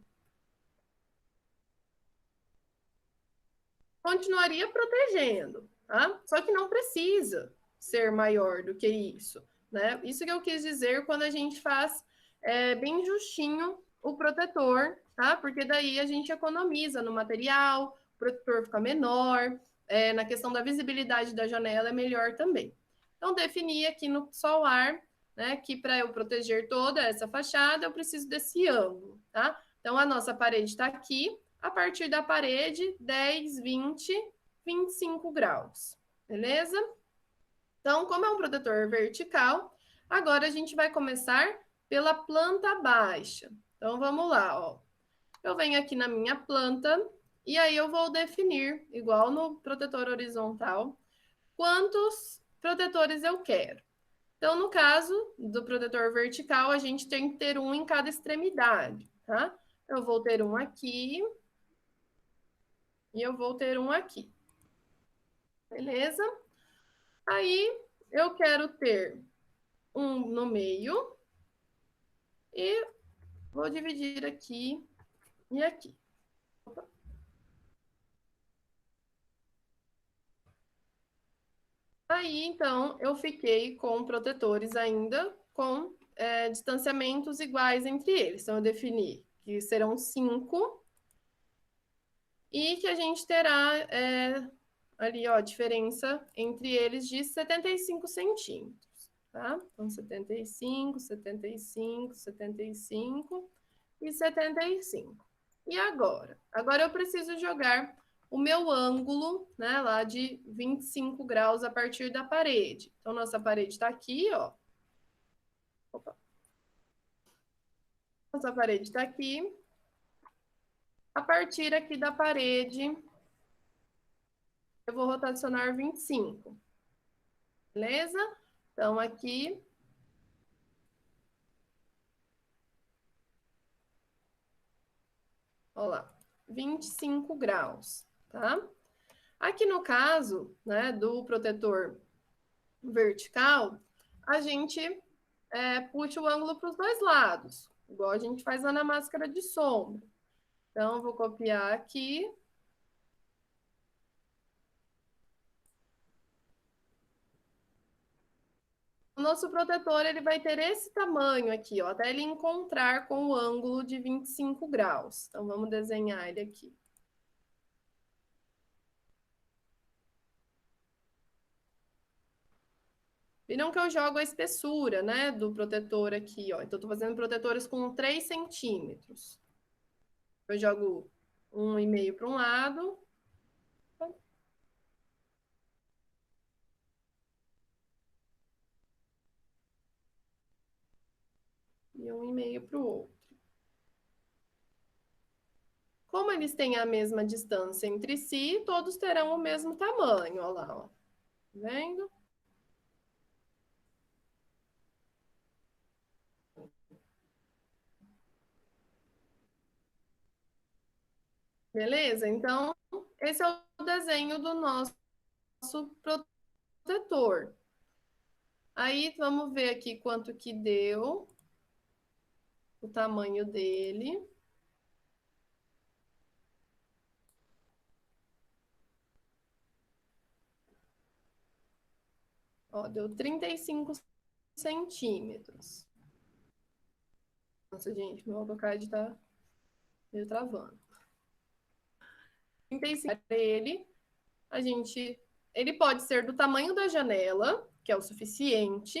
continuaria protegendo, tá? Só que não precisa ser maior do que isso, né? Isso que eu quis dizer quando a gente faz bem justinho o protetor, tá? Porque daí a gente economiza no material, o protetor fica menor, na questão da visibilidade da janela é melhor também. Então, definir aqui no solar, né, que para eu proteger toda essa fachada, eu preciso desse ângulo, tá? Então, a nossa parede está aqui, a partir da parede, 10, 20, 25 graus, beleza? Então, como é um protetor vertical, agora a gente vai começar pela planta baixa. Então, vamos lá, ó. Eu venho aqui na minha planta e aí eu vou definir, igual no protetor horizontal, quantos protetores eu quero. Então, no caso do protetor vertical, a gente tem que ter um em cada extremidade, tá? Eu vou ter um aqui e eu vou ter um aqui, beleza? Aí, eu quero ter um no meio e vou dividir aqui e aqui. Aí, então, eu fiquei com protetores ainda com distanciamentos iguais entre eles. Então, eu defini que serão 5 e que a gente terá ali, ó, diferença entre eles de 75 centímetros, tá? Então, 75, 75, 75 e 75. E agora? Agora eu preciso jogar o meu ângulo, né, lá de 25 graus a partir da parede. Então, nossa parede está aqui, ó. Opa. Nossa parede está aqui. A partir aqui da parede, eu vou rotacionar 25. Beleza? Então, aqui. Olha lá, 25 graus, tá? Aqui no caso, né, do protetor vertical, a gente puxa o ângulo para os dois lados, igual a gente faz lá na máscara de sombra. Então, eu vou copiar aqui. O nosso protetor ele vai ter esse tamanho aqui, ó, até ele encontrar com o ângulo de 25 graus. Então, vamos desenhar ele aqui. Viram que eu jogo a espessura, né, do protetor aqui, ó. Então, eu tô fazendo protetores com 3 centímetros. Eu jogo 1,5 para um lado. E 1,5 para o outro. Como eles têm a mesma distância entre si, todos terão o mesmo tamanho, olha lá, ó. Tá vendo? Beleza? Então, esse é o desenho do nosso protetor. Aí, vamos ver aqui quanto que deu o tamanho dele. Ó, deu 35 centímetros. Nossa, gente, meu AutoCAD tá Meio travando. 35 ele, ele pode ser do tamanho da janela, que é o suficiente,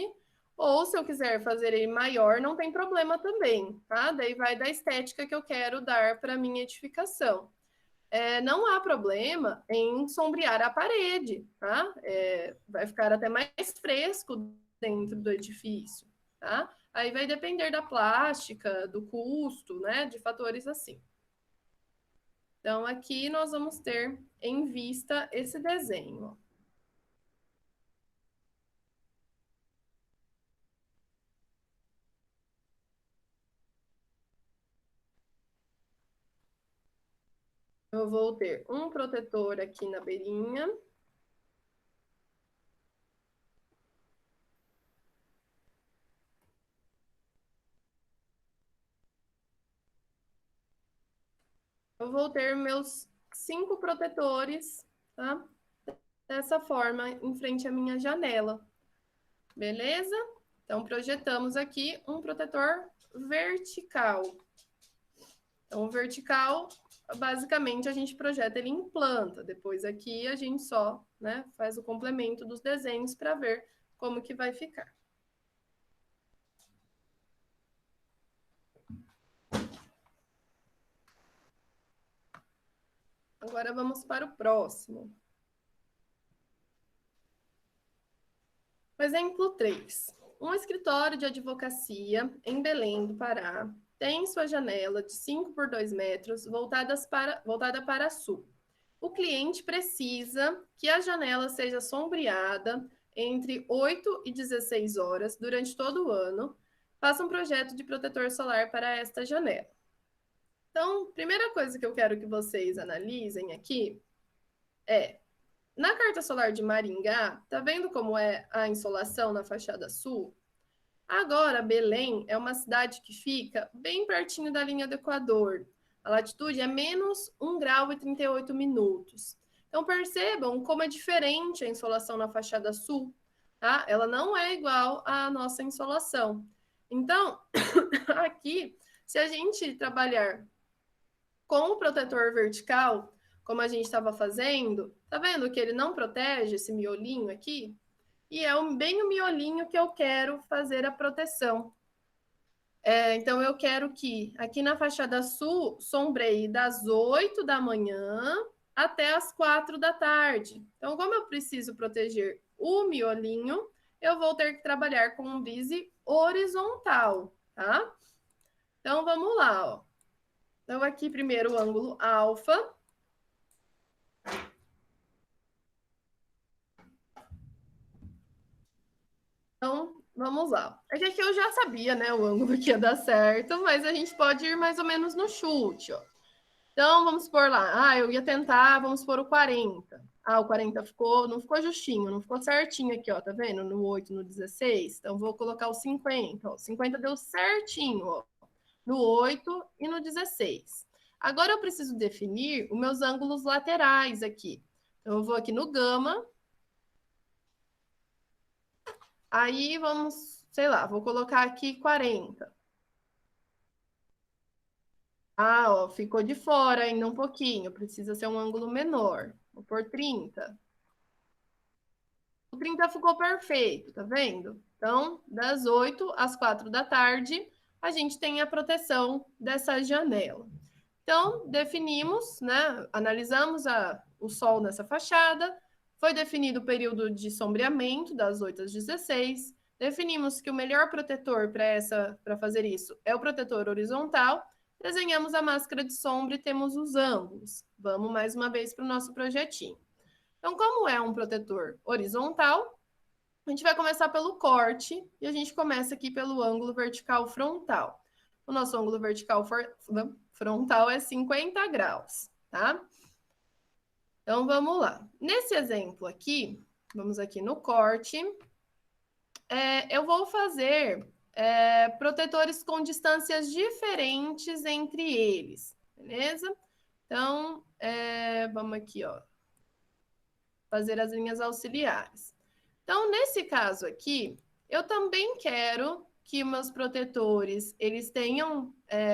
ou se eu quiser fazer ele maior, não tem problema também, tá? Daí vai da estética que eu quero dar para minha edificação. Não há problema em sombrear a parede, tá? Vai ficar até mais fresco dentro do edifício, tá? Aí vai depender da plástica, do custo, né? De fatores assim. Então, aqui nós vamos ter em vista esse desenho. Eu vou ter um protetor aqui na beirinha. Eu vou ter meus 5 protetores, tá? Dessa forma, em frente à minha janela. Beleza? Então, projetamos aqui um protetor vertical. Então, o vertical, basicamente, a gente projeta ele em planta. Depois aqui a gente só, né, faz o complemento dos desenhos para ver como que vai ficar. Agora vamos para o próximo. O exemplo 3. Um escritório de advocacia em Belém do Pará tem sua janela de 5 por 2 metros voltada para sul. O cliente precisa que a janela seja sombreada entre 8 e 16 horas durante todo o ano. Faça um projeto de protetor solar para esta janela. Então, primeira coisa que eu quero que vocês analisem aqui é, na carta solar de Maringá, tá vendo como é a insolação na fachada sul? Agora, Belém é uma cidade que fica bem pertinho da linha do Equador. A latitude é menos 1 grau e 38 minutos. Então, percebam como é diferente a insolação na fachada sul, tá? Ela não é igual à nossa insolação. Então, aqui, se a gente trabalhar com o protetor vertical, como a gente estava fazendo, tá vendo que ele não protege esse miolinho aqui? E é bem o miolinho que eu quero fazer a proteção. Então, eu quero que aqui na fachada sul sombreie das 8 da manhã até as 4 da tarde. Então, como eu preciso proteger o miolinho, eu vou ter que trabalhar com um brise horizontal, tá? Então, vamos lá, ó. Então, aqui primeiro o ângulo alfa. Então, vamos lá. É que aqui eu já sabia, né, o ângulo que ia dar certo, mas a gente pode ir mais ou menos no chute, ó. Então, vamos supor lá. Eu ia tentar, vamos supor o 40. O 40 não ficou justinho, não ficou certinho aqui, ó, tá vendo? No 8, no 16. Então, vou colocar o 50, ó. 50 deu certinho, ó, no 8 e no 16. Agora, eu preciso definir os meus ângulos laterais aqui. Então, eu vou aqui no gama. Aí, vamos, sei lá, vou colocar aqui 40. Ó, ficou de fora ainda um pouquinho, precisa ser um ângulo menor. Vou pôr 30. O 30 ficou perfeito, tá vendo? Então, das 8 às 4 da tarde, a gente tem a proteção dessa janela. Então, definimos, né? Analisamos o sol nessa fachada, foi definido o período de sombreamento, das 8 às 16. Definimos que o melhor protetor para fazer isso é o protetor horizontal. Desenhamos a máscara de sombra e temos os ângulos. Vamos mais uma vez para o nosso projetinho. Então, como é um protetor horizontal, a gente vai começar pelo corte e a gente começa aqui pelo ângulo vertical frontal. O nosso ângulo vertical frontal é 50 graus, tá? Então, vamos lá. Nesse exemplo aqui, vamos aqui no corte, eu vou fazer protetores com distâncias diferentes entre eles, beleza? Então, vamos aqui, ó, fazer as linhas auxiliares. Então, nesse caso aqui, eu também quero que meus protetores, eles tenham,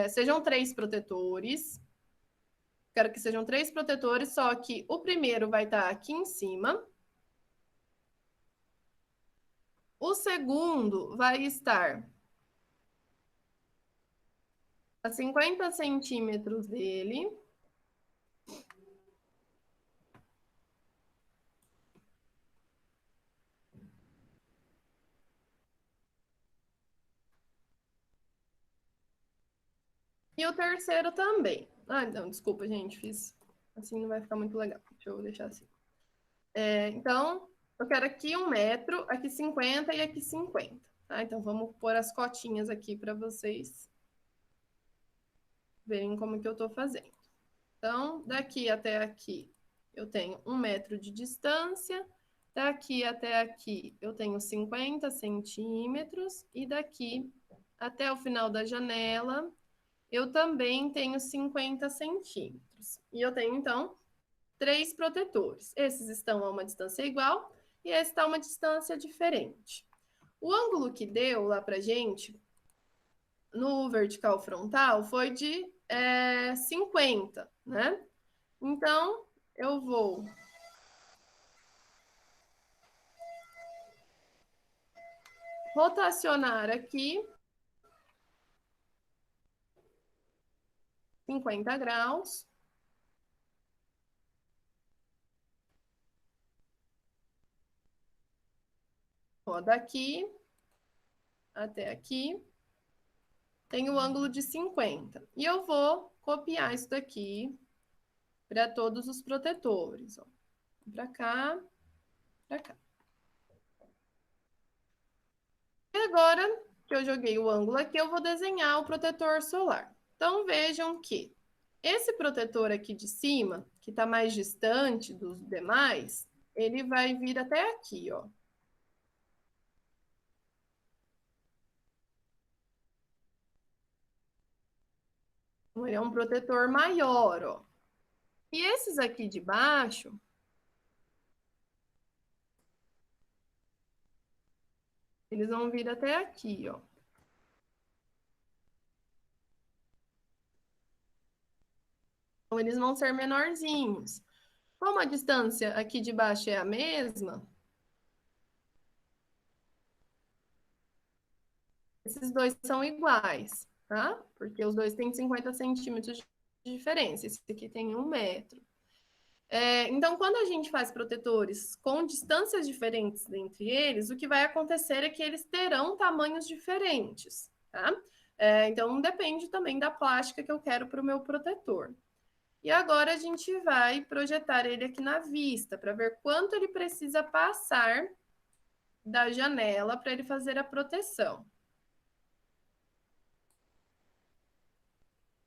sejam 3 protetores, Quero que sejam 3 protetores, só que o primeiro vai estar aqui em cima. O segundo vai estar a 50 centímetros dele. E o terceiro também. Ah, não, desculpa, gente, fiz assim, não vai ficar muito legal. Deixa eu deixar assim. Então, eu quero aqui 1 metro, aqui 50 e aqui 50. Tá? Então, vamos pôr as cotinhas aqui para vocês verem como que eu estou fazendo. Então, daqui até aqui eu tenho 1 metro de distância, daqui até aqui eu tenho 50 centímetros, e daqui até o final da janela eu também tenho 50 centímetros. E eu tenho, então, 3 protetores. Esses estão a uma distância igual e esse está a uma distância diferente. O ângulo que deu lá pra gente no vertical frontal foi de 50, né? Então, eu vou rotacionar aqui 50 graus. Ó, daqui até aqui tem o ângulo de 50. E eu vou copiar isso daqui para todos os protetores. Para cá, para cá. E agora que eu joguei o ângulo aqui, eu vou desenhar o protetor solar. Então, vejam que esse protetor aqui de cima, que está mais distante dos demais, ele vai vir até aqui, ó. Então, ele é um protetor maior, ó. E esses aqui de baixo, eles vão vir até aqui, ó. Então, eles vão ser menorzinhos. Como a distância aqui de baixo é a mesma, esses dois são iguais, tá? Porque os dois têm 50 centímetros de diferença. Esse aqui tem 1 metro. Então, quando a gente faz protetores com distâncias diferentes entre eles, o que vai acontecer é que eles terão tamanhos diferentes, tá? Então, depende também da plástica que eu quero para o meu protetor. E agora a gente vai projetar ele aqui na vista, para ver quanto ele precisa passar da janela para ele fazer a proteção.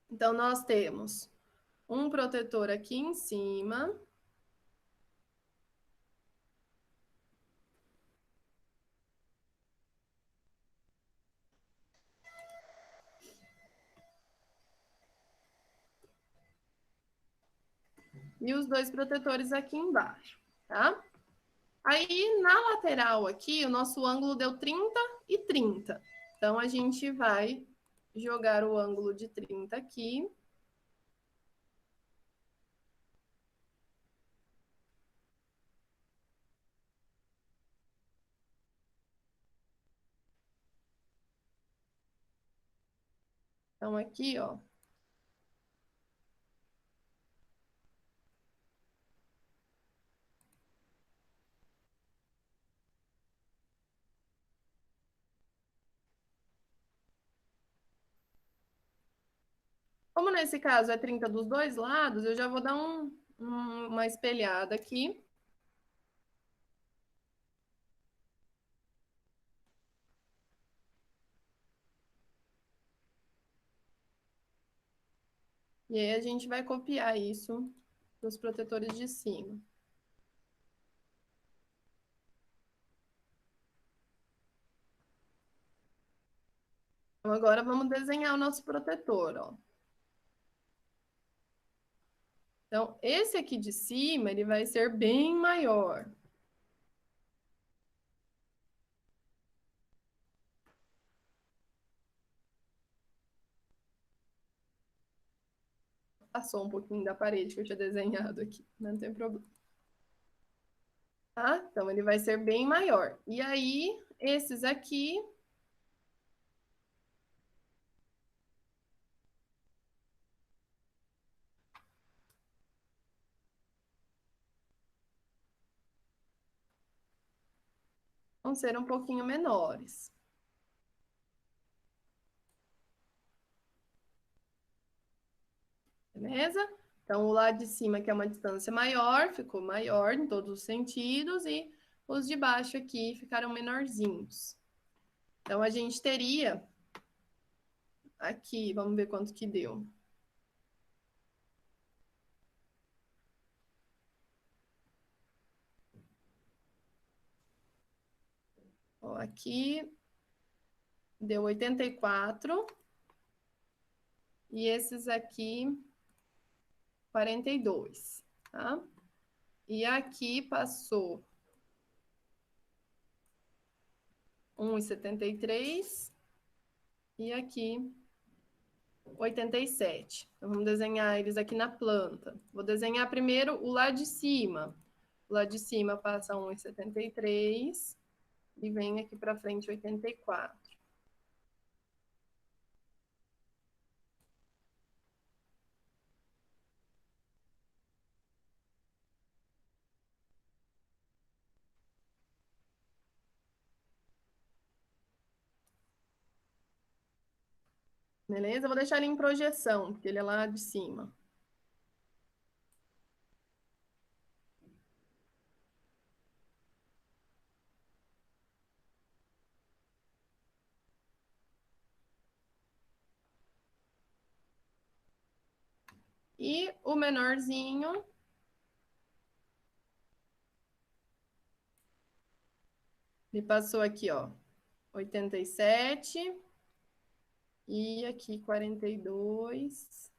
Então, nós temos um protetor aqui em cima. E os 2 protetores aqui embaixo, tá? Aí, na lateral aqui, o nosso ângulo deu 30 e 30. Então, a gente vai jogar o ângulo de 30 aqui. Então, aqui, ó. Como nesse caso é 30 dos dois lados, eu já vou dar uma espelhada aqui. E aí a gente vai copiar isso nos protetores de cima. Então, agora vamos desenhar o nosso protetor, ó. Então, esse aqui de cima, ele vai ser bem maior. passou um pouquinho da parede que eu tinha desenhado aqui, não tem problema. Tá? Então, ele vai ser bem maior. E aí, esses aqui... vão ser um pouquinho menores. Beleza? Então, o lado de cima, que é uma distância maior, ficou maior em todos os sentidos, e os de baixo aqui ficaram menorzinhos. Então, a gente teria aqui, vamos ver quanto que deu. Ó, aqui deu 84. E esses aqui, 42, tá? E aqui passou 1,73 e aqui 87. Então, vamos desenhar eles aqui na planta. Vou desenhar primeiro o lado de cima. O lado de cima passa 1,73 e vem aqui para frente 84. Beleza? Eu vou deixar ele em projeção, porque ele é lá de cima. E o menorzinho... ele passou aqui, ó, 87 e aqui 42.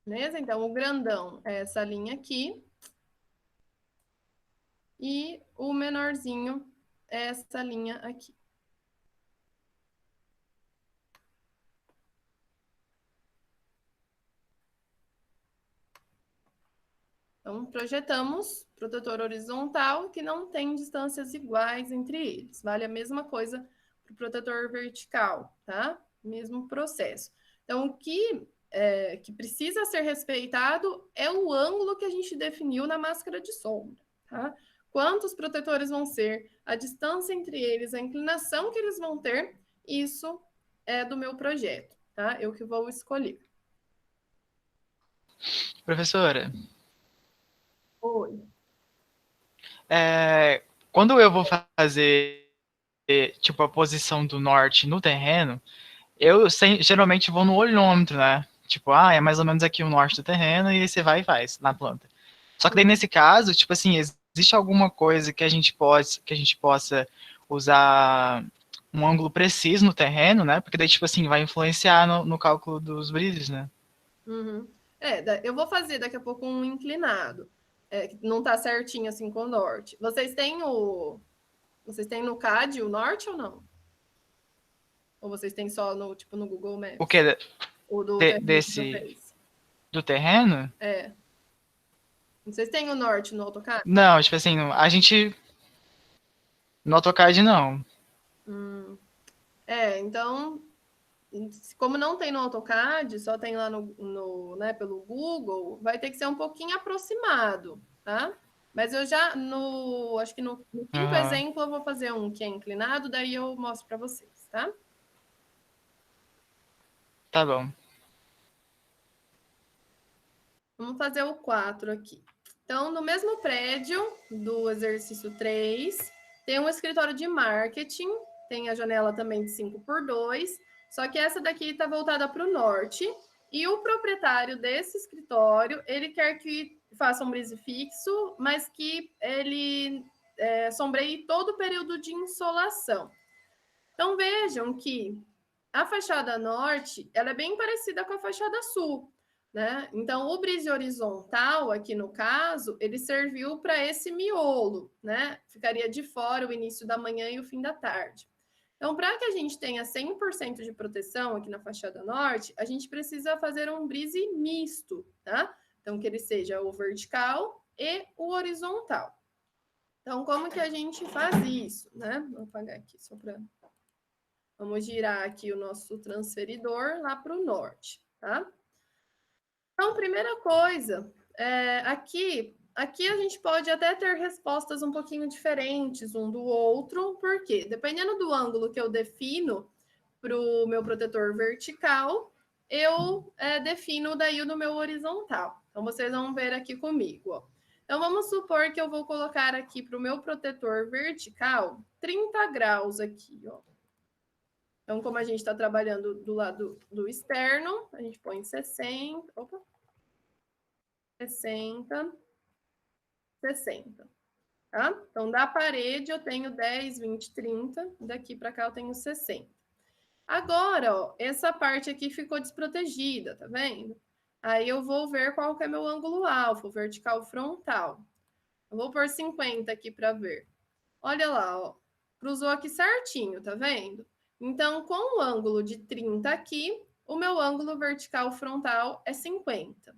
Beleza? Então, o grandão é essa linha aqui. E o menorzinho é essa linha aqui. Então, projetamos protetor horizontal que não tem distâncias iguais entre eles. Vale a mesma coisa para o protetor vertical, tá? Mesmo processo. Então, o que precisa ser respeitado é o ângulo que a gente definiu na máscara de sombra, tá? Quantos protetores vão ser, a distância entre eles, a inclinação que eles vão ter, isso é do meu projeto, tá? Eu que vou escolher. Professora, Oi. quando eu vou fazer tipo a posição do norte no terreno, eu geralmente vou no olhômetro, né? Tipo, é mais ou menos aqui o norte do terreno e aí você vai e faz na planta. Só que daí nesse caso, tipo assim, existe alguma coisa que a gente possa usar um ângulo preciso no terreno, né? Porque daí, tipo assim, vai influenciar no cálculo dos brilhos, né? Uhum. Eu vou fazer daqui a pouco um inclinado. Que não tá certinho assim com o norte. Vocês têm no CAD o norte ou não? Ou vocês têm só no, tipo, no Google O Maps? que O do terreno que você desse fez? do terreno? É. Vocês têm o norte no AutoCAD? Não, tipo assim, a gente no AutoCAD não. Hum. Então, como não tem no AutoCAD, só tem lá né, pelo Google, vai ter que ser um pouquinho aproximado, tá? Mas eu já, acho que no quinto Uhum. exemplo, eu vou fazer um que é inclinado, daí eu mostro para vocês, tá? Tá bom. Vamos fazer o 4 aqui. Então, no mesmo prédio do exercício 3, tem um escritório de marketing, tem a janela também de 5x2, só que essa daqui está voltada para o norte, e o proprietário desse escritório, ele quer que faça um brise fixo, mas que ele sombreie todo o período de insolação. Então, vejam que a fachada norte, ela é bem parecida com a fachada sul. né? Então, o brise horizontal, aqui no caso, ele serviu para esse miolo, né? Ficaria de fora o início da manhã e o fim da tarde. Então, para que a gente tenha 100% de proteção aqui na fachada norte, a gente precisa fazer um brise misto, tá? Então, que ele seja o vertical e o horizontal. Então, como que a gente faz isso, né? Vou apagar aqui só para... Vamos girar aqui o nosso transferidor lá para o norte, tá? Então, primeira coisa, aqui a gente pode até ter respostas um pouquinho diferentes um do outro, porque dependendo do ângulo que eu defino para o meu protetor vertical, eu defino daí o do meu horizontal. Então, vocês vão ver aqui comigo, ó. Então, vamos supor que eu vou colocar aqui para o meu protetor vertical 30 graus aqui, ó. Então, como a gente está trabalhando do lado do externo, a gente põe 60, opa, 60, 60, tá? Então, da parede eu tenho 10, 20, 30, daqui para cá eu tenho 60. Agora, ó, essa parte aqui ficou desprotegida, tá vendo? Aí eu vou ver qual que é meu ângulo alfa, o vertical frontal. Eu vou pôr 50 aqui para ver. Olha lá, ó, cruzou aqui certinho, tá vendo? Então, com o ângulo de 30 aqui, o meu ângulo vertical frontal é 50.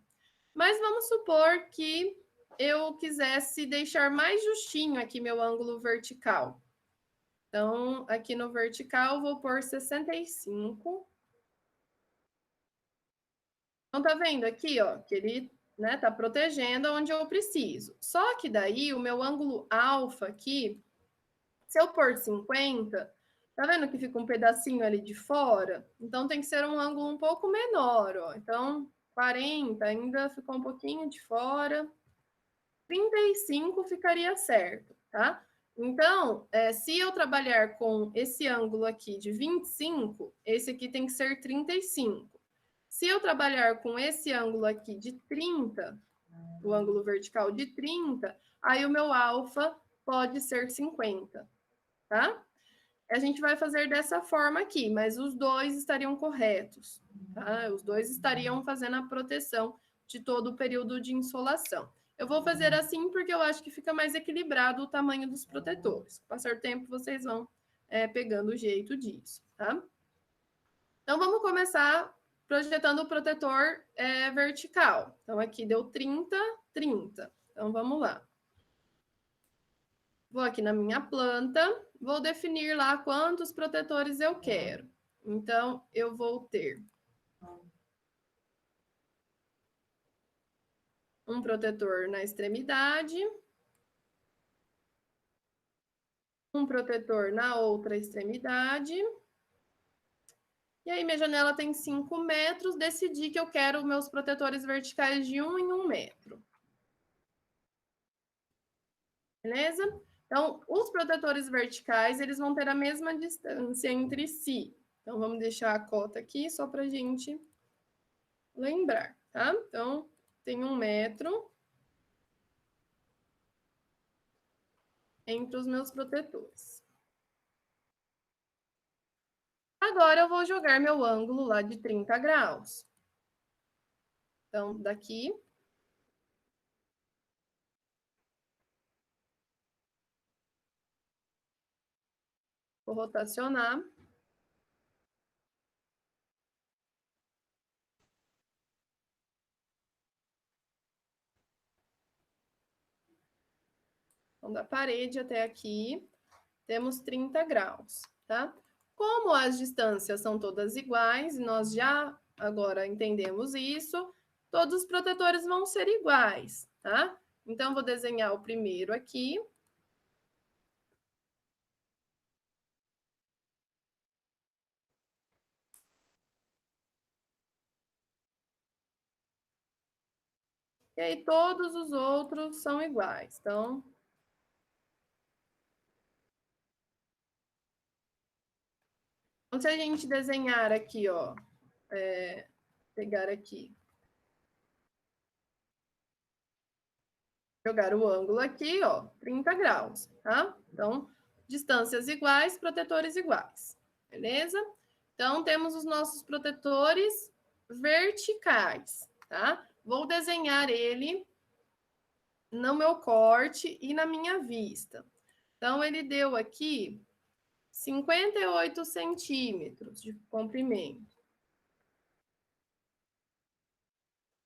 Mas vamos supor que eu quisesse deixar mais justinho aqui meu ângulo vertical. Então, aqui no vertical, vou pôr 65. Então, tá vendo aqui, ó, que ele, né, tá protegendo onde eu preciso. Só que daí, o meu ângulo alfa aqui, se eu pôr 50, tá vendo que fica um pedacinho ali de fora? Então, tem que ser um ângulo um pouco menor, ó. Então, 40 ainda ficou um pouquinho de fora. 35 ficaria certo, tá? Então, se eu trabalhar com esse ângulo aqui de 25, esse aqui tem que ser 35. Se eu trabalhar com esse ângulo aqui de 30, o ângulo vertical de 30, aí o meu alfa pode ser 50, tá? A gente vai fazer dessa forma aqui, mas os dois estariam corretos, tá? Os dois estariam fazendo a proteção de todo o período de insolação. Eu vou fazer assim porque eu acho que fica mais equilibrado o tamanho dos protetores. Com o passar do tempo, vocês vão pegando o jeito disso, tá? Então, vamos começar projetando o protetor vertical. Então, aqui deu 30, 30. Então, vamos lá. Vou aqui na minha planta, vou definir lá quantos protetores eu quero. Então, eu vou ter um protetor na extremidade, um protetor na outra extremidade. E aí, minha janela tem 5 metros, decidi que eu quero meus protetores verticais de 1 em 1 metro. Beleza? Então, os protetores verticais, eles vão ter a mesma distância entre si. Então, vamos deixar a cota aqui só para a gente lembrar, tá? Então, tem 1 metro entre os meus protetores. Agora, eu vou jogar meu ângulo lá de 30 graus. Então, daqui... Vou rotacionar. Então, da parede até aqui, temos 30 graus, tá? Como as distâncias são todas iguais, e nós já agora entendemos isso, todos os protetores vão ser iguais, tá? Então, vou desenhar o primeiro aqui. E aí, todos os outros são iguais. Então, se a gente desenhar aqui, ó, pegar aqui, jogar o ângulo aqui, ó, 30 graus, tá? Então, distâncias iguais, protetores iguais, beleza? Então, temos os nossos protetores verticais. tá? Vou desenhar ele no meu corte e na minha vista. Então, ele deu aqui 58 centímetros de comprimento.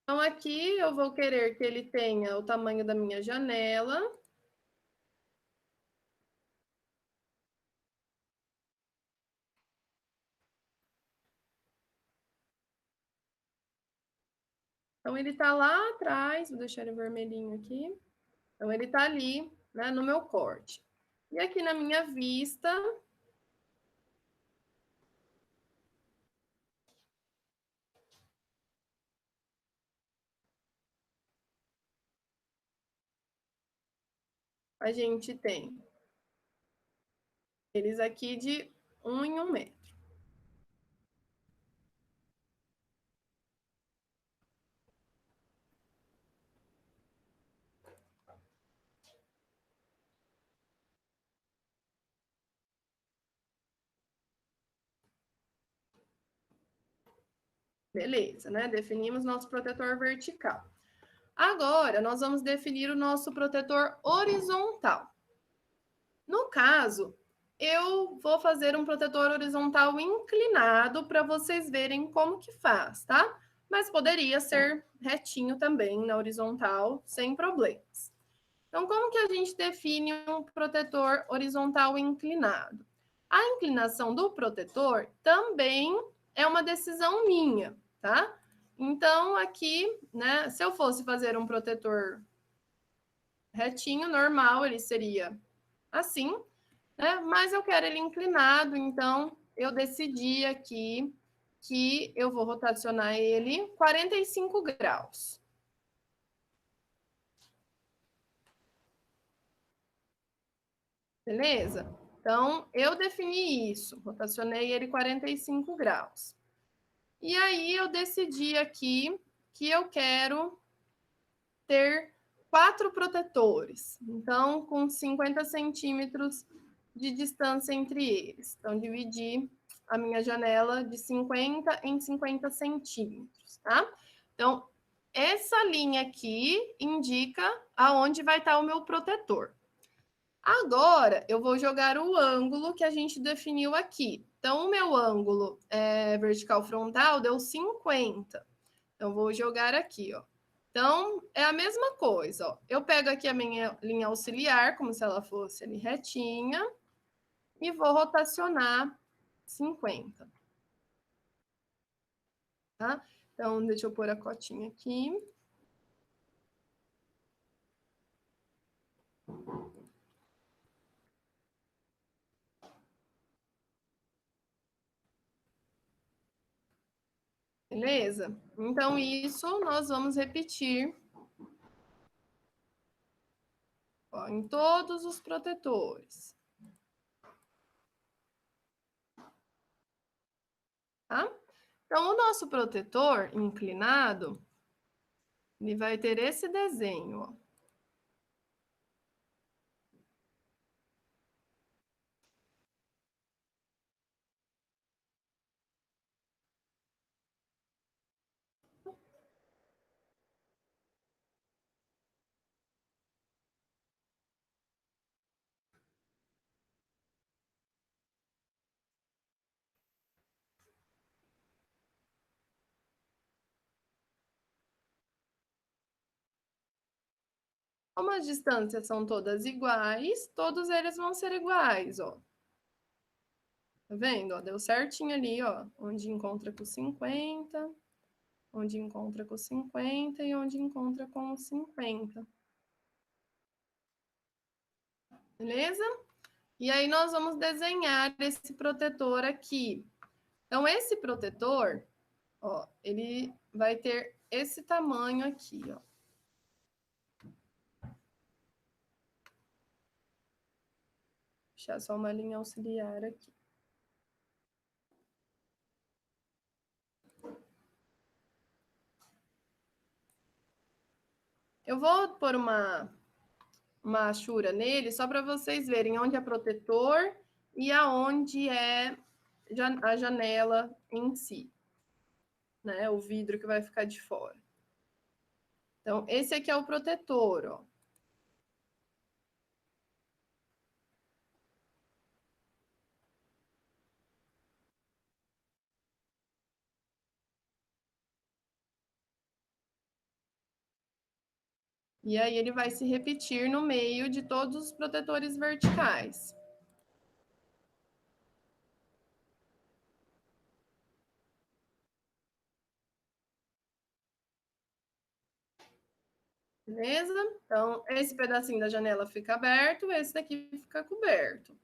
Então, aqui eu vou querer que ele tenha o tamanho da minha janela. Então, ele está lá atrás, vou deixar ele vermelhinho aqui. Então, ele está ali, né, no meu corte. E aqui na minha vista, a gente tem eles aqui de 1 em 1 metro. Beleza, né? Definimos nosso protetor vertical. Agora, nós vamos definir o nosso protetor horizontal. No caso, eu vou fazer um protetor horizontal inclinado para vocês verem como que faz, tá? Mas poderia ser retinho também na horizontal, sem problemas. Então, como que a gente define um protetor horizontal inclinado? A inclinação do protetor também é uma decisão minha, tá? Então, aqui, né, se eu fosse fazer um protetor retinho, normal, ele seria assim, né? Mas eu quero ele inclinado, então eu decidi aqui que eu vou rotacionar ele 45 graus. Beleza? Então, eu defini isso, rotacionei ele 45 graus. E aí eu decidi aqui que eu quero ter 4 protetores. Então, com 50 centímetros de distância entre eles. Então, dividi a minha janela de 50 em 50 centímetros, tá? Então, essa linha aqui indica aonde vai estar o meu protetor. Agora, eu vou jogar o ângulo que a gente definiu aqui. Então, o meu ângulo vertical frontal deu 50. Então, vou jogar aqui, ó. Então, é a mesma coisa, ó. Eu pego aqui a minha linha auxiliar, como se ela fosse ali retinha, e vou rotacionar 50. Tá? Então, deixa eu pôr a cotinha aqui. Beleza? Então, isso nós vamos repetir, ó, em todos os protetores. Tá? Então, o nosso protetor inclinado, ele vai ter esse desenho, ó. Como as distâncias são todas iguais, todos eles vão ser iguais, ó. Tá vendo? Ó, deu certinho ali, ó, onde encontra com 50, onde encontra com 50 e onde encontra com 50. Beleza? E aí nós vamos desenhar esse protetor aqui. Então, esse protetor, ó, ele vai ter esse tamanho aqui, ó. Deixar só uma linha auxiliar aqui. Eu vou pôr uma achura nele só para vocês verem onde é protetor e aonde é a janela em si, né? O vidro que vai ficar de fora. Então, esse aqui é o protetor, ó. E aí ele vai se repetir no meio de todos os protetores verticais. Beleza? Então, esse pedacinho da janela fica aberto, esse daqui fica coberto.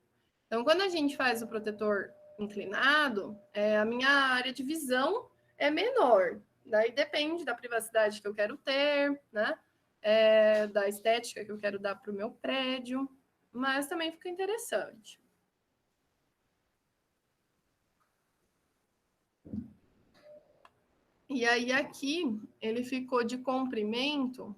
Então, quando a gente faz o protetor inclinado, a minha área de visão é menor. Daí depende da privacidade que eu quero ter, né? Da estética que eu quero dar para o meu prédio, mas também fica interessante. E aí aqui ele ficou de comprimento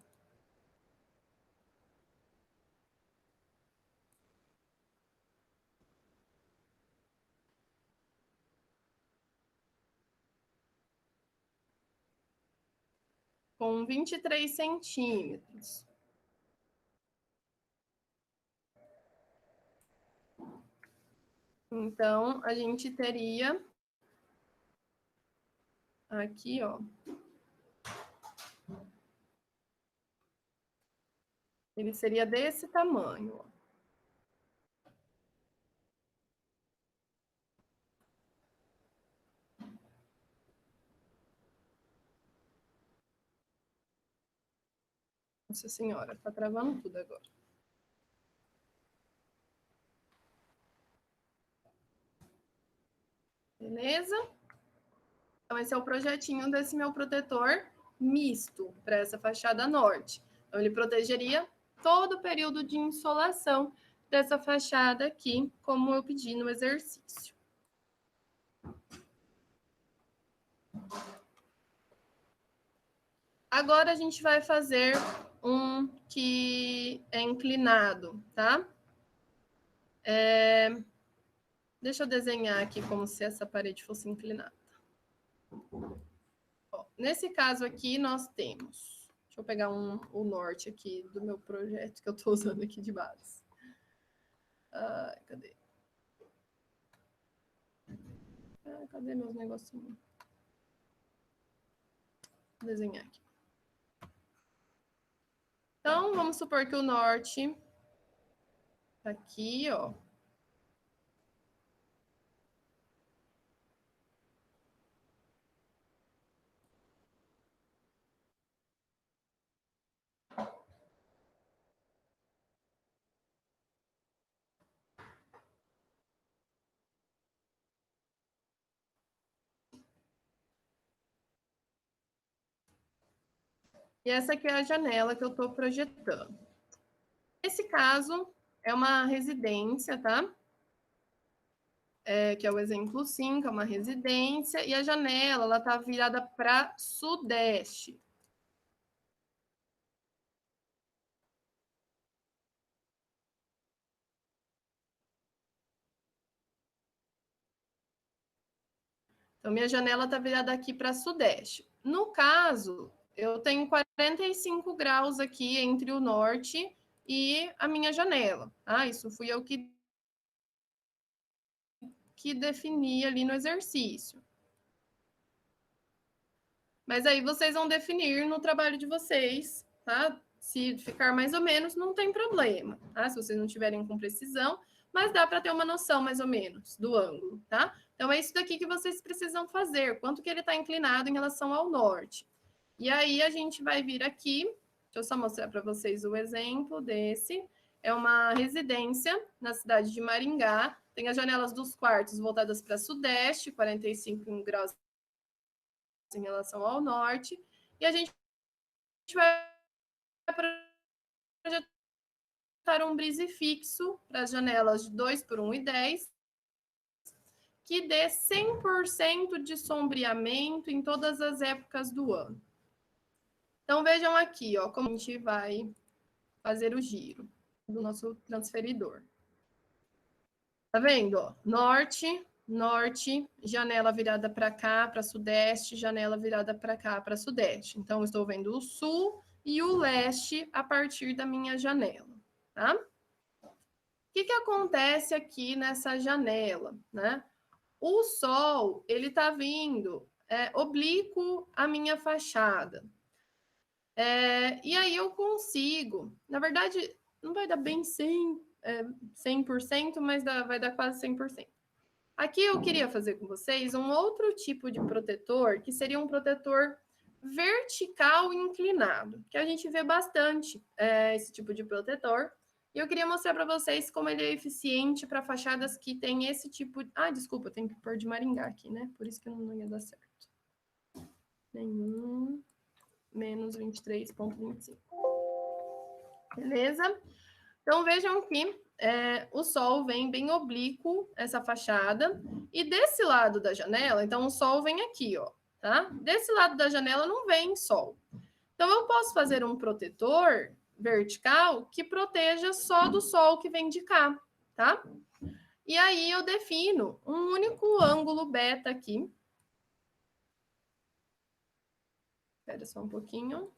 com 23 centímetros. Então, a gente teria aqui, ó. Ele seria desse tamanho, ó. Nossa senhora, tá travando tudo agora. Beleza? Então, esse é o projetinho desse meu protetor misto para essa fachada norte. Então, ele protegeria todo o período de insolação dessa fachada aqui, como eu pedi no exercício. Agora a gente vai fazer um que é inclinado, tá? Deixa eu desenhar aqui como se essa parede fosse inclinada. Ó, nesse caso aqui, nós temos... Deixa eu pegar o norte aqui do meu projeto que eu estou usando aqui de base. Cadê? Cadê meus negocinhos? Vou desenhar aqui. Então, vamos supor que o norte tá aqui, ó. E essa aqui é a janela que eu estou projetando. Nesse caso, é uma residência, tá? Que é o exemplo 5, é uma residência, e a janela ela está virada para sudeste. Então, minha janela está virada aqui para sudeste. No caso, eu tenho 45 graus aqui entre o norte e a minha janela. Isso fui eu que defini ali no exercício. Mas aí vocês vão definir no trabalho de vocês, tá? Se ficar mais ou menos, não tem problema, tá? Se vocês não tiverem com precisão, mas dá para ter uma noção mais ou menos do ângulo, tá? Então é isso daqui que vocês precisam fazer, quanto que ele está inclinado em relação ao norte. E aí a gente vai vir aqui, deixa eu só mostrar para vocês o exemplo desse. É uma residência na cidade de Maringá, tem as janelas dos quartos voltadas para sudeste, 45 graus em relação ao norte, e a gente vai projetar um brise fixo para as janelas de 2 por 1 e 10, que dê 100% de sombreamento em todas as épocas do ano. Então, vejam aqui, ó, como a gente vai fazer o giro do nosso transferidor. Tá vendo? Ó? Norte, norte, janela virada para cá, para sudeste, janela virada para cá, para sudeste. Então, eu estou vendo o sul e o leste a partir da minha janela, tá? O que acontece aqui nessa janela, né? O sol, ele está vindo oblíquo à minha fachada. E aí eu consigo, na verdade, não vai dar bem 100%, mas vai dar quase 100%. Aqui eu queria fazer com vocês um outro tipo de protetor, que seria um protetor vertical inclinado, que a gente vê bastante esse tipo de protetor. E eu queria mostrar para vocês como ele é eficiente para fachadas que tem esse tipo de... Ah, desculpa, eu tenho que pôr de Maringá aqui, né? Por isso que não ia dar certo. Nenhum menos 23,25. Beleza? Então, vejam que o sol vem bem oblíquo, essa fachada, e desse lado da janela, então o sol vem aqui, ó, tá? Desse lado da janela não vem sol. Então, eu posso fazer um protetor vertical que proteja só do sol que vem de cá, tá? E aí eu defino um único ângulo beta aqui. Espera só um pouquinho.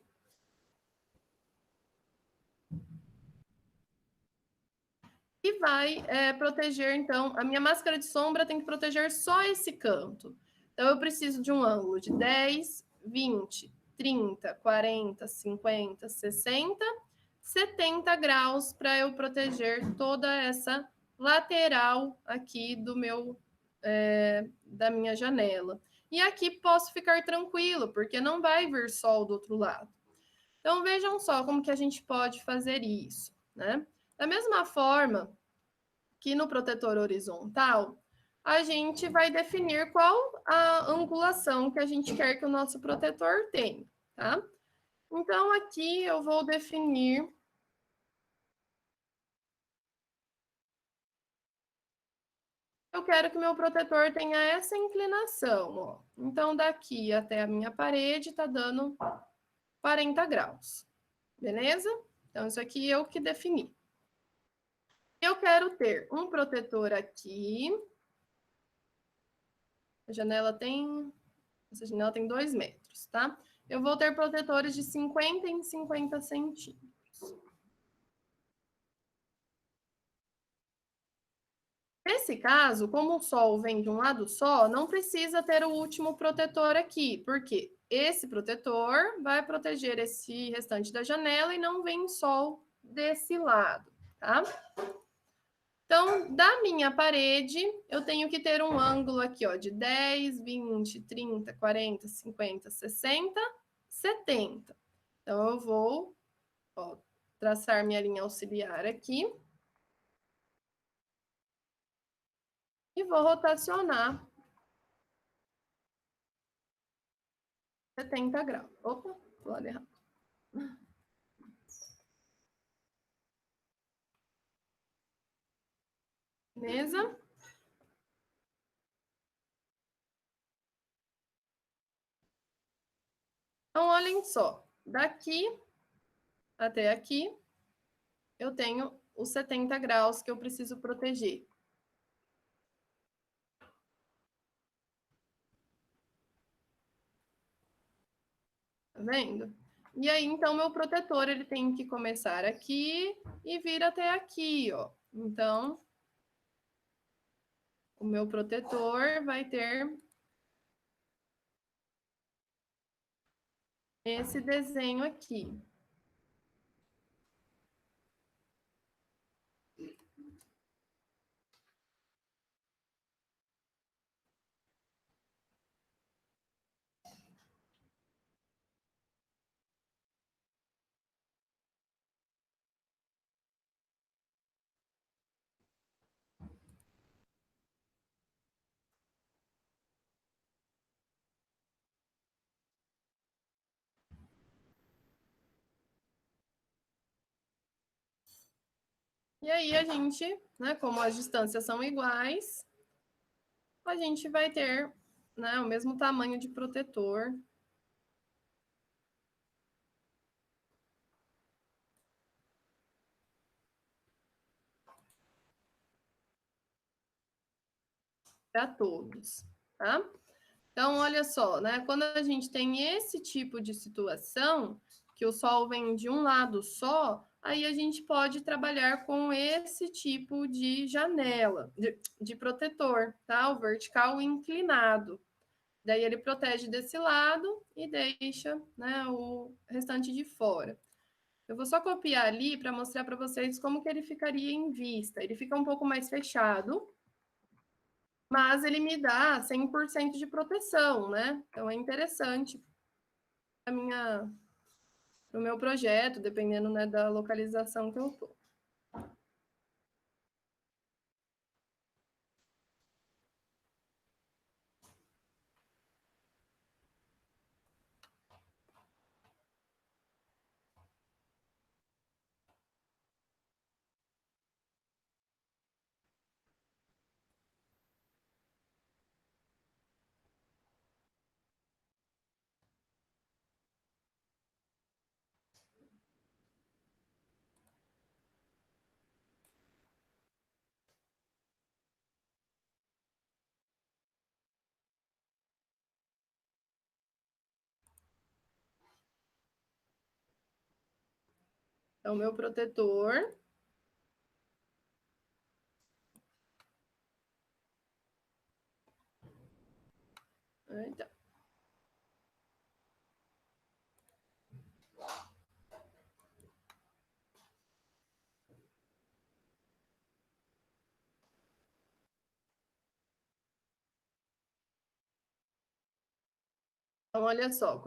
E vai proteger, então, a minha máscara de sombra tem que proteger só esse canto. Então, eu preciso de um ângulo de 10, 20, 30, 40, 50, 60, 70 graus para eu proteger toda essa lateral aqui da minha janela. E aqui posso ficar tranquilo, porque não vai vir sol do outro lado. Então, vejam só como que a gente pode fazer isso, né? Da mesma forma que no protetor horizontal, a gente vai definir qual a angulação que a gente quer que o nosso protetor tenha, tá? Então, aqui eu vou definir... Eu quero que o meu protetor tenha essa inclinação, ó. Então, daqui até a minha parede está dando 40 graus, beleza? Então, isso aqui eu que defini. Eu quero ter um protetor aqui. Essa janela tem 2 metros, tá? Eu vou ter protetores de 50 em 50 centímetros. Nesse caso, como o sol vem de um lado só, não precisa ter o último protetor aqui, porque esse protetor vai proteger esse restante da janela e não vem sol desse lado, tá? Então, da minha parede, eu tenho que ter um ângulo aqui, ó, de 10, 20, 30, 40, 50, 60, 70. Então, eu vou, ó, traçar minha linha auxiliar aqui. E vou rotacionar 70 graus. Opa, do lado errado. Beleza? Então, olhem só. Daqui até aqui, eu tenho os 70 graus que eu preciso proteger. Tá vendo? E aí, então, meu protetor, ele tem que começar aqui e vir até aqui, ó. Então, o meu protetor vai ter esse desenho aqui. E aí, a gente, né, como as distâncias são iguais, a gente vai ter, né, o mesmo tamanho de protetor. Para todos, tá? Então, olha só, né? Quando a gente tem esse tipo de situação, que o sol vem de um lado só, aí a gente pode trabalhar com esse tipo de janela, de protetor, tá? O vertical inclinado. Daí ele protege desse lado e deixa, né, o restante de fora. Eu vou só copiar ali para mostrar para vocês como que ele ficaria em vista. Ele fica um pouco mais fechado, mas ele me dá 100% de proteção, né? Então é interessante para o meu projeto, dependendo, né, da localização que eu estou. Então, meu protetor. Então. Então, olha só,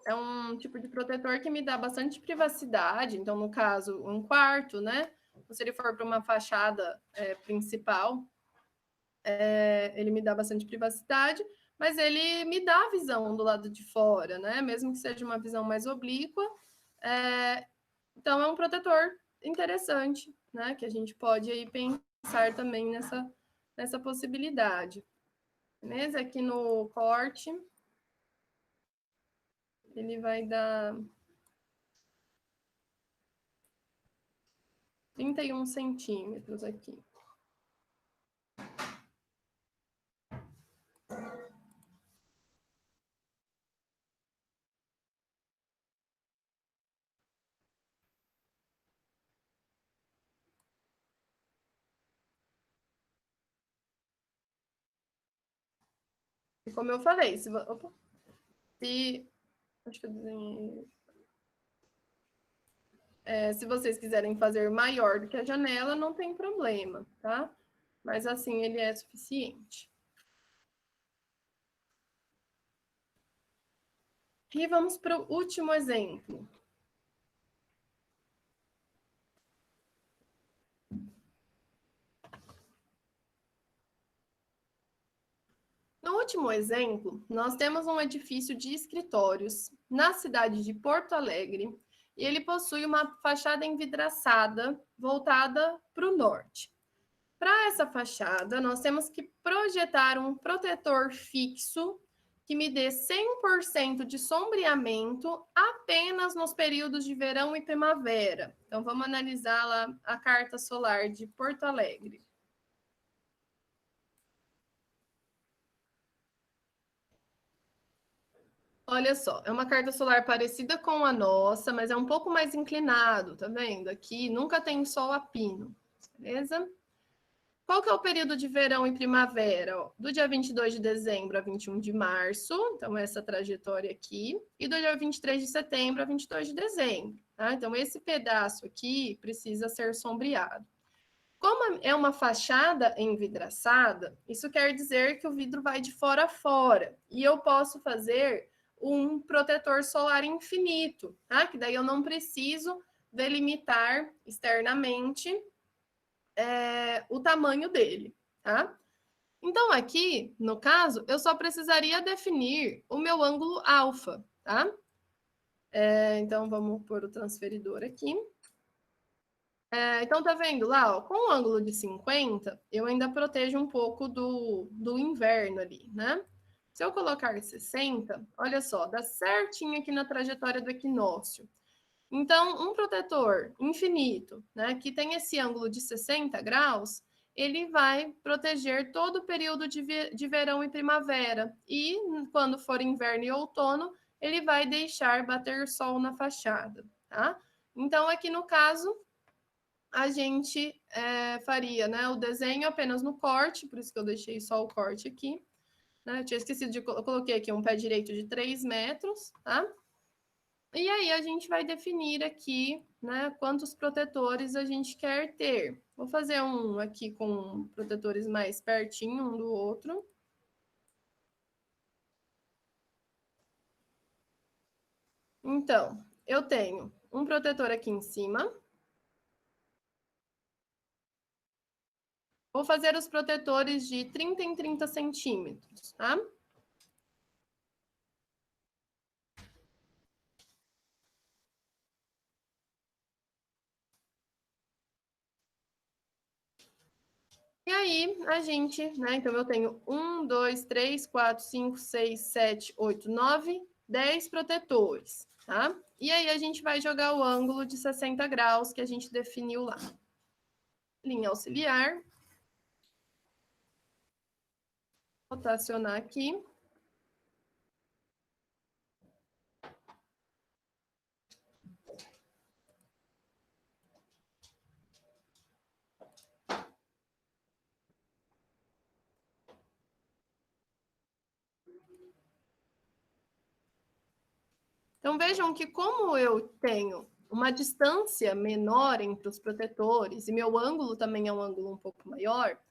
é um tipo de protetor que me dá bastante privacidade. Então, no caso, um quarto, né? Se ele for para uma fachada principal, ele me dá bastante privacidade, mas ele me dá a visão do lado de fora, né? Mesmo que seja uma visão mais oblíqua. Então, é um protetor interessante, né? Que a gente pode aí pensar também nessa possibilidade. Beleza? Aqui no corte, ele vai dar 31 centímetros aqui. E como eu falei, acho que eu desenhei. Se vocês quiserem fazer maior do que a janela, não tem problema, tá? Mas assim ele é suficiente. E vamos para o último exemplo. No último exemplo, nós temos um edifício de escritórios na cidade de Porto Alegre e ele possui uma fachada envidraçada voltada para o norte. Para essa fachada, nós temos que projetar um protetor fixo que me dê 100% de sombreamento apenas nos períodos de verão e primavera. Então, vamos analisar lá a carta solar de Porto Alegre. Olha só, é uma carta solar parecida com a nossa, mas é um pouco mais inclinado, tá vendo? Aqui nunca tem sol a pino, beleza? Qual que é o período de verão e primavera? Do dia 22 de dezembro a 21 de março, então essa trajetória aqui, e do dia 23 de setembro a 22 de dezembro, tá? Então esse pedaço aqui precisa ser sombreado. Como é uma fachada envidraçada, isso quer dizer que o vidro vai de fora a fora, e eu posso fazer um protetor solar infinito, tá? Que daí eu não preciso delimitar externamente o tamanho dele, tá? Então, aqui, no caso, eu só precisaria definir o meu ângulo alfa, tá? Então, vamos pôr o transferidor aqui. Então, tá vendo lá, ó, com o ângulo de 50, eu ainda protejo um pouco do inverno ali, né? Se eu colocar 60, olha só, dá certinho aqui na trajetória do equinócio. Então, um protetor infinito, né, que tem esse ângulo de 60 graus, ele vai proteger todo o período de verão e primavera. E, quando for inverno e outono, ele vai deixar bater sol na fachada, tá? Então, aqui no caso, a gente faria, né, o desenho apenas no corte, por isso que eu deixei só o corte aqui. Né? Eu tinha esquecido de... Eu coloquei aqui um pé direito de 3 metros, tá? E aí a gente vai definir aqui, né, quantos protetores a gente quer ter. Vou fazer um aqui com protetores mais pertinho um do outro. Então, eu tenho um protetor aqui em cima. Vou fazer os protetores de 30 em 30 centímetros, tá? E aí, a gente, né? Então, eu tenho 1, 2, 3, 4, 5, 6, 7, 8, 9, 10 protetores, tá? E aí, a gente vai jogar o ângulo de 60 graus que a gente definiu lá. Linha auxiliar. Vou rotacionar aqui. Então, vejam que como eu tenho uma distância menor entre os protetores, e meu ângulo também é um ângulo um pouco maior,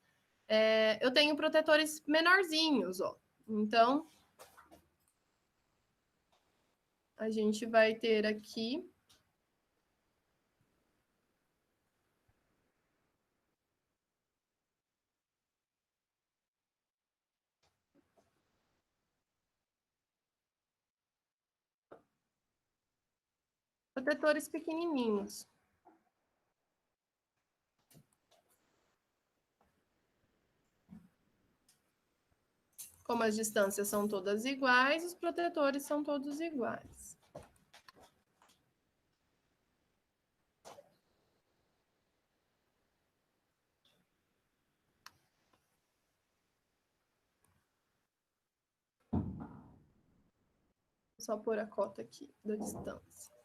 eu tenho protetores menorzinhos, ó. Então, a gente vai ter aqui... protetores pequenininhos. Como as distâncias são todas iguais, os protetores são todos iguais. Vou só pôr a cota aqui da distância.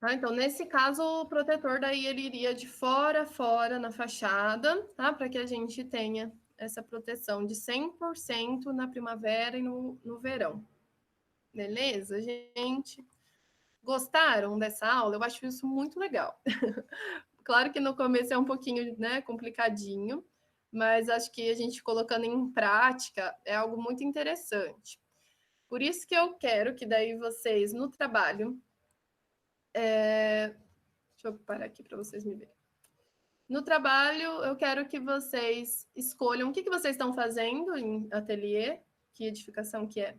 Tá? Então, nesse caso, o protetor daí ele iria de fora a fora na fachada, tá? Para que a gente tenha essa proteção de 100% na primavera e no verão. Beleza, gente? Gostaram dessa aula? Eu acho isso muito legal. Claro que no começo é um pouquinho, né, complicadinho, mas acho que a gente colocando em prática é algo muito interessante. Por isso que eu quero que daí vocês, no trabalho... Deixa eu parar aqui para vocês me verem. No trabalho, eu quero que vocês escolham o que vocês estão fazendo em ateliê. Que edificação que é?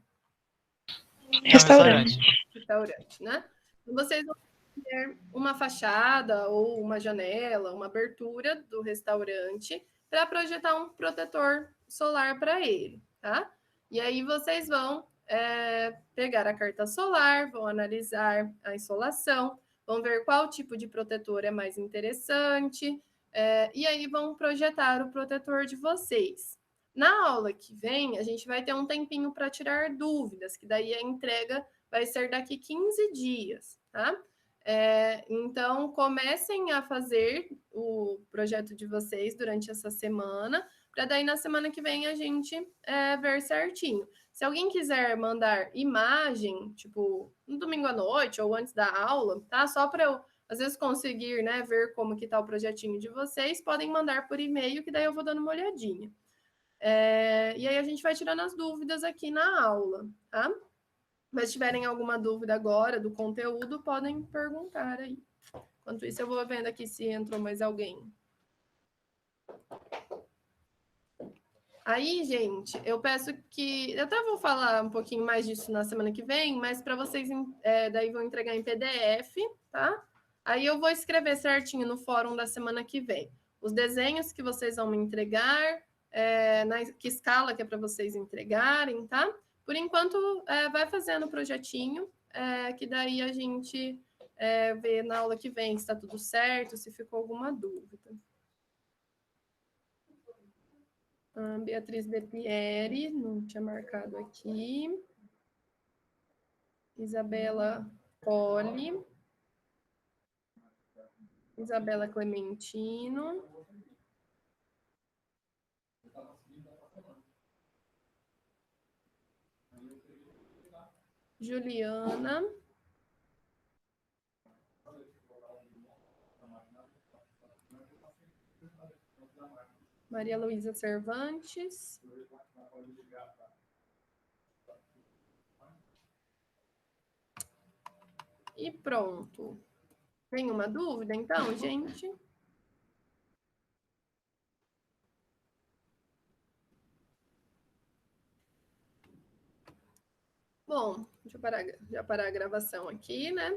Restaurante. Restaurante, né? Vocês vão ter uma fachada ou uma janela, uma abertura do restaurante para projetar um protetor solar para ele, tá? E aí vocês vão pegar a carta solar, vão analisar a insolação, vão ver qual tipo de protetor é mais interessante, e aí vão projetar o protetor de vocês. Na aula que vem, a gente vai ter um tempinho para tirar dúvidas, que daí a entrega vai ser daqui 15 dias, tá? Então, comecem a fazer o projeto de vocês durante essa semana, para daí na semana que vem a gente ver certinho. Se alguém quiser mandar imagem, tipo, no domingo à noite ou antes da aula, tá? Só para eu, às vezes, conseguir, né, ver como que tá o projetinho de vocês, podem mandar por e-mail, que daí eu vou dando uma olhadinha. E aí a gente vai tirando as dúvidas aqui na aula, tá? Mas se tiverem alguma dúvida agora do conteúdo, podem perguntar aí. Enquanto isso, eu vou vendo aqui se entrou mais alguém. Aí, gente, eu peço que... Eu até vou falar um pouquinho mais disso na semana que vem, mas para vocês, daí vão entregar em PDF, tá? Aí eu vou escrever certinho no fórum da semana que vem. Os desenhos que vocês vão me entregar, que escala que é para vocês entregarem, tá? Por enquanto, vai fazendo o projetinho. que daí a gente vê na aula que vem se está tudo certo, se ficou alguma dúvida. Beatriz De Pieri, não tinha marcado aqui. Isabela Poli. Isabela Clementino. Juliana. Maria Luísa Cervantes. E pronto. Tem uma dúvida, então, gente? Bom, deixa eu já parar a gravação aqui, né?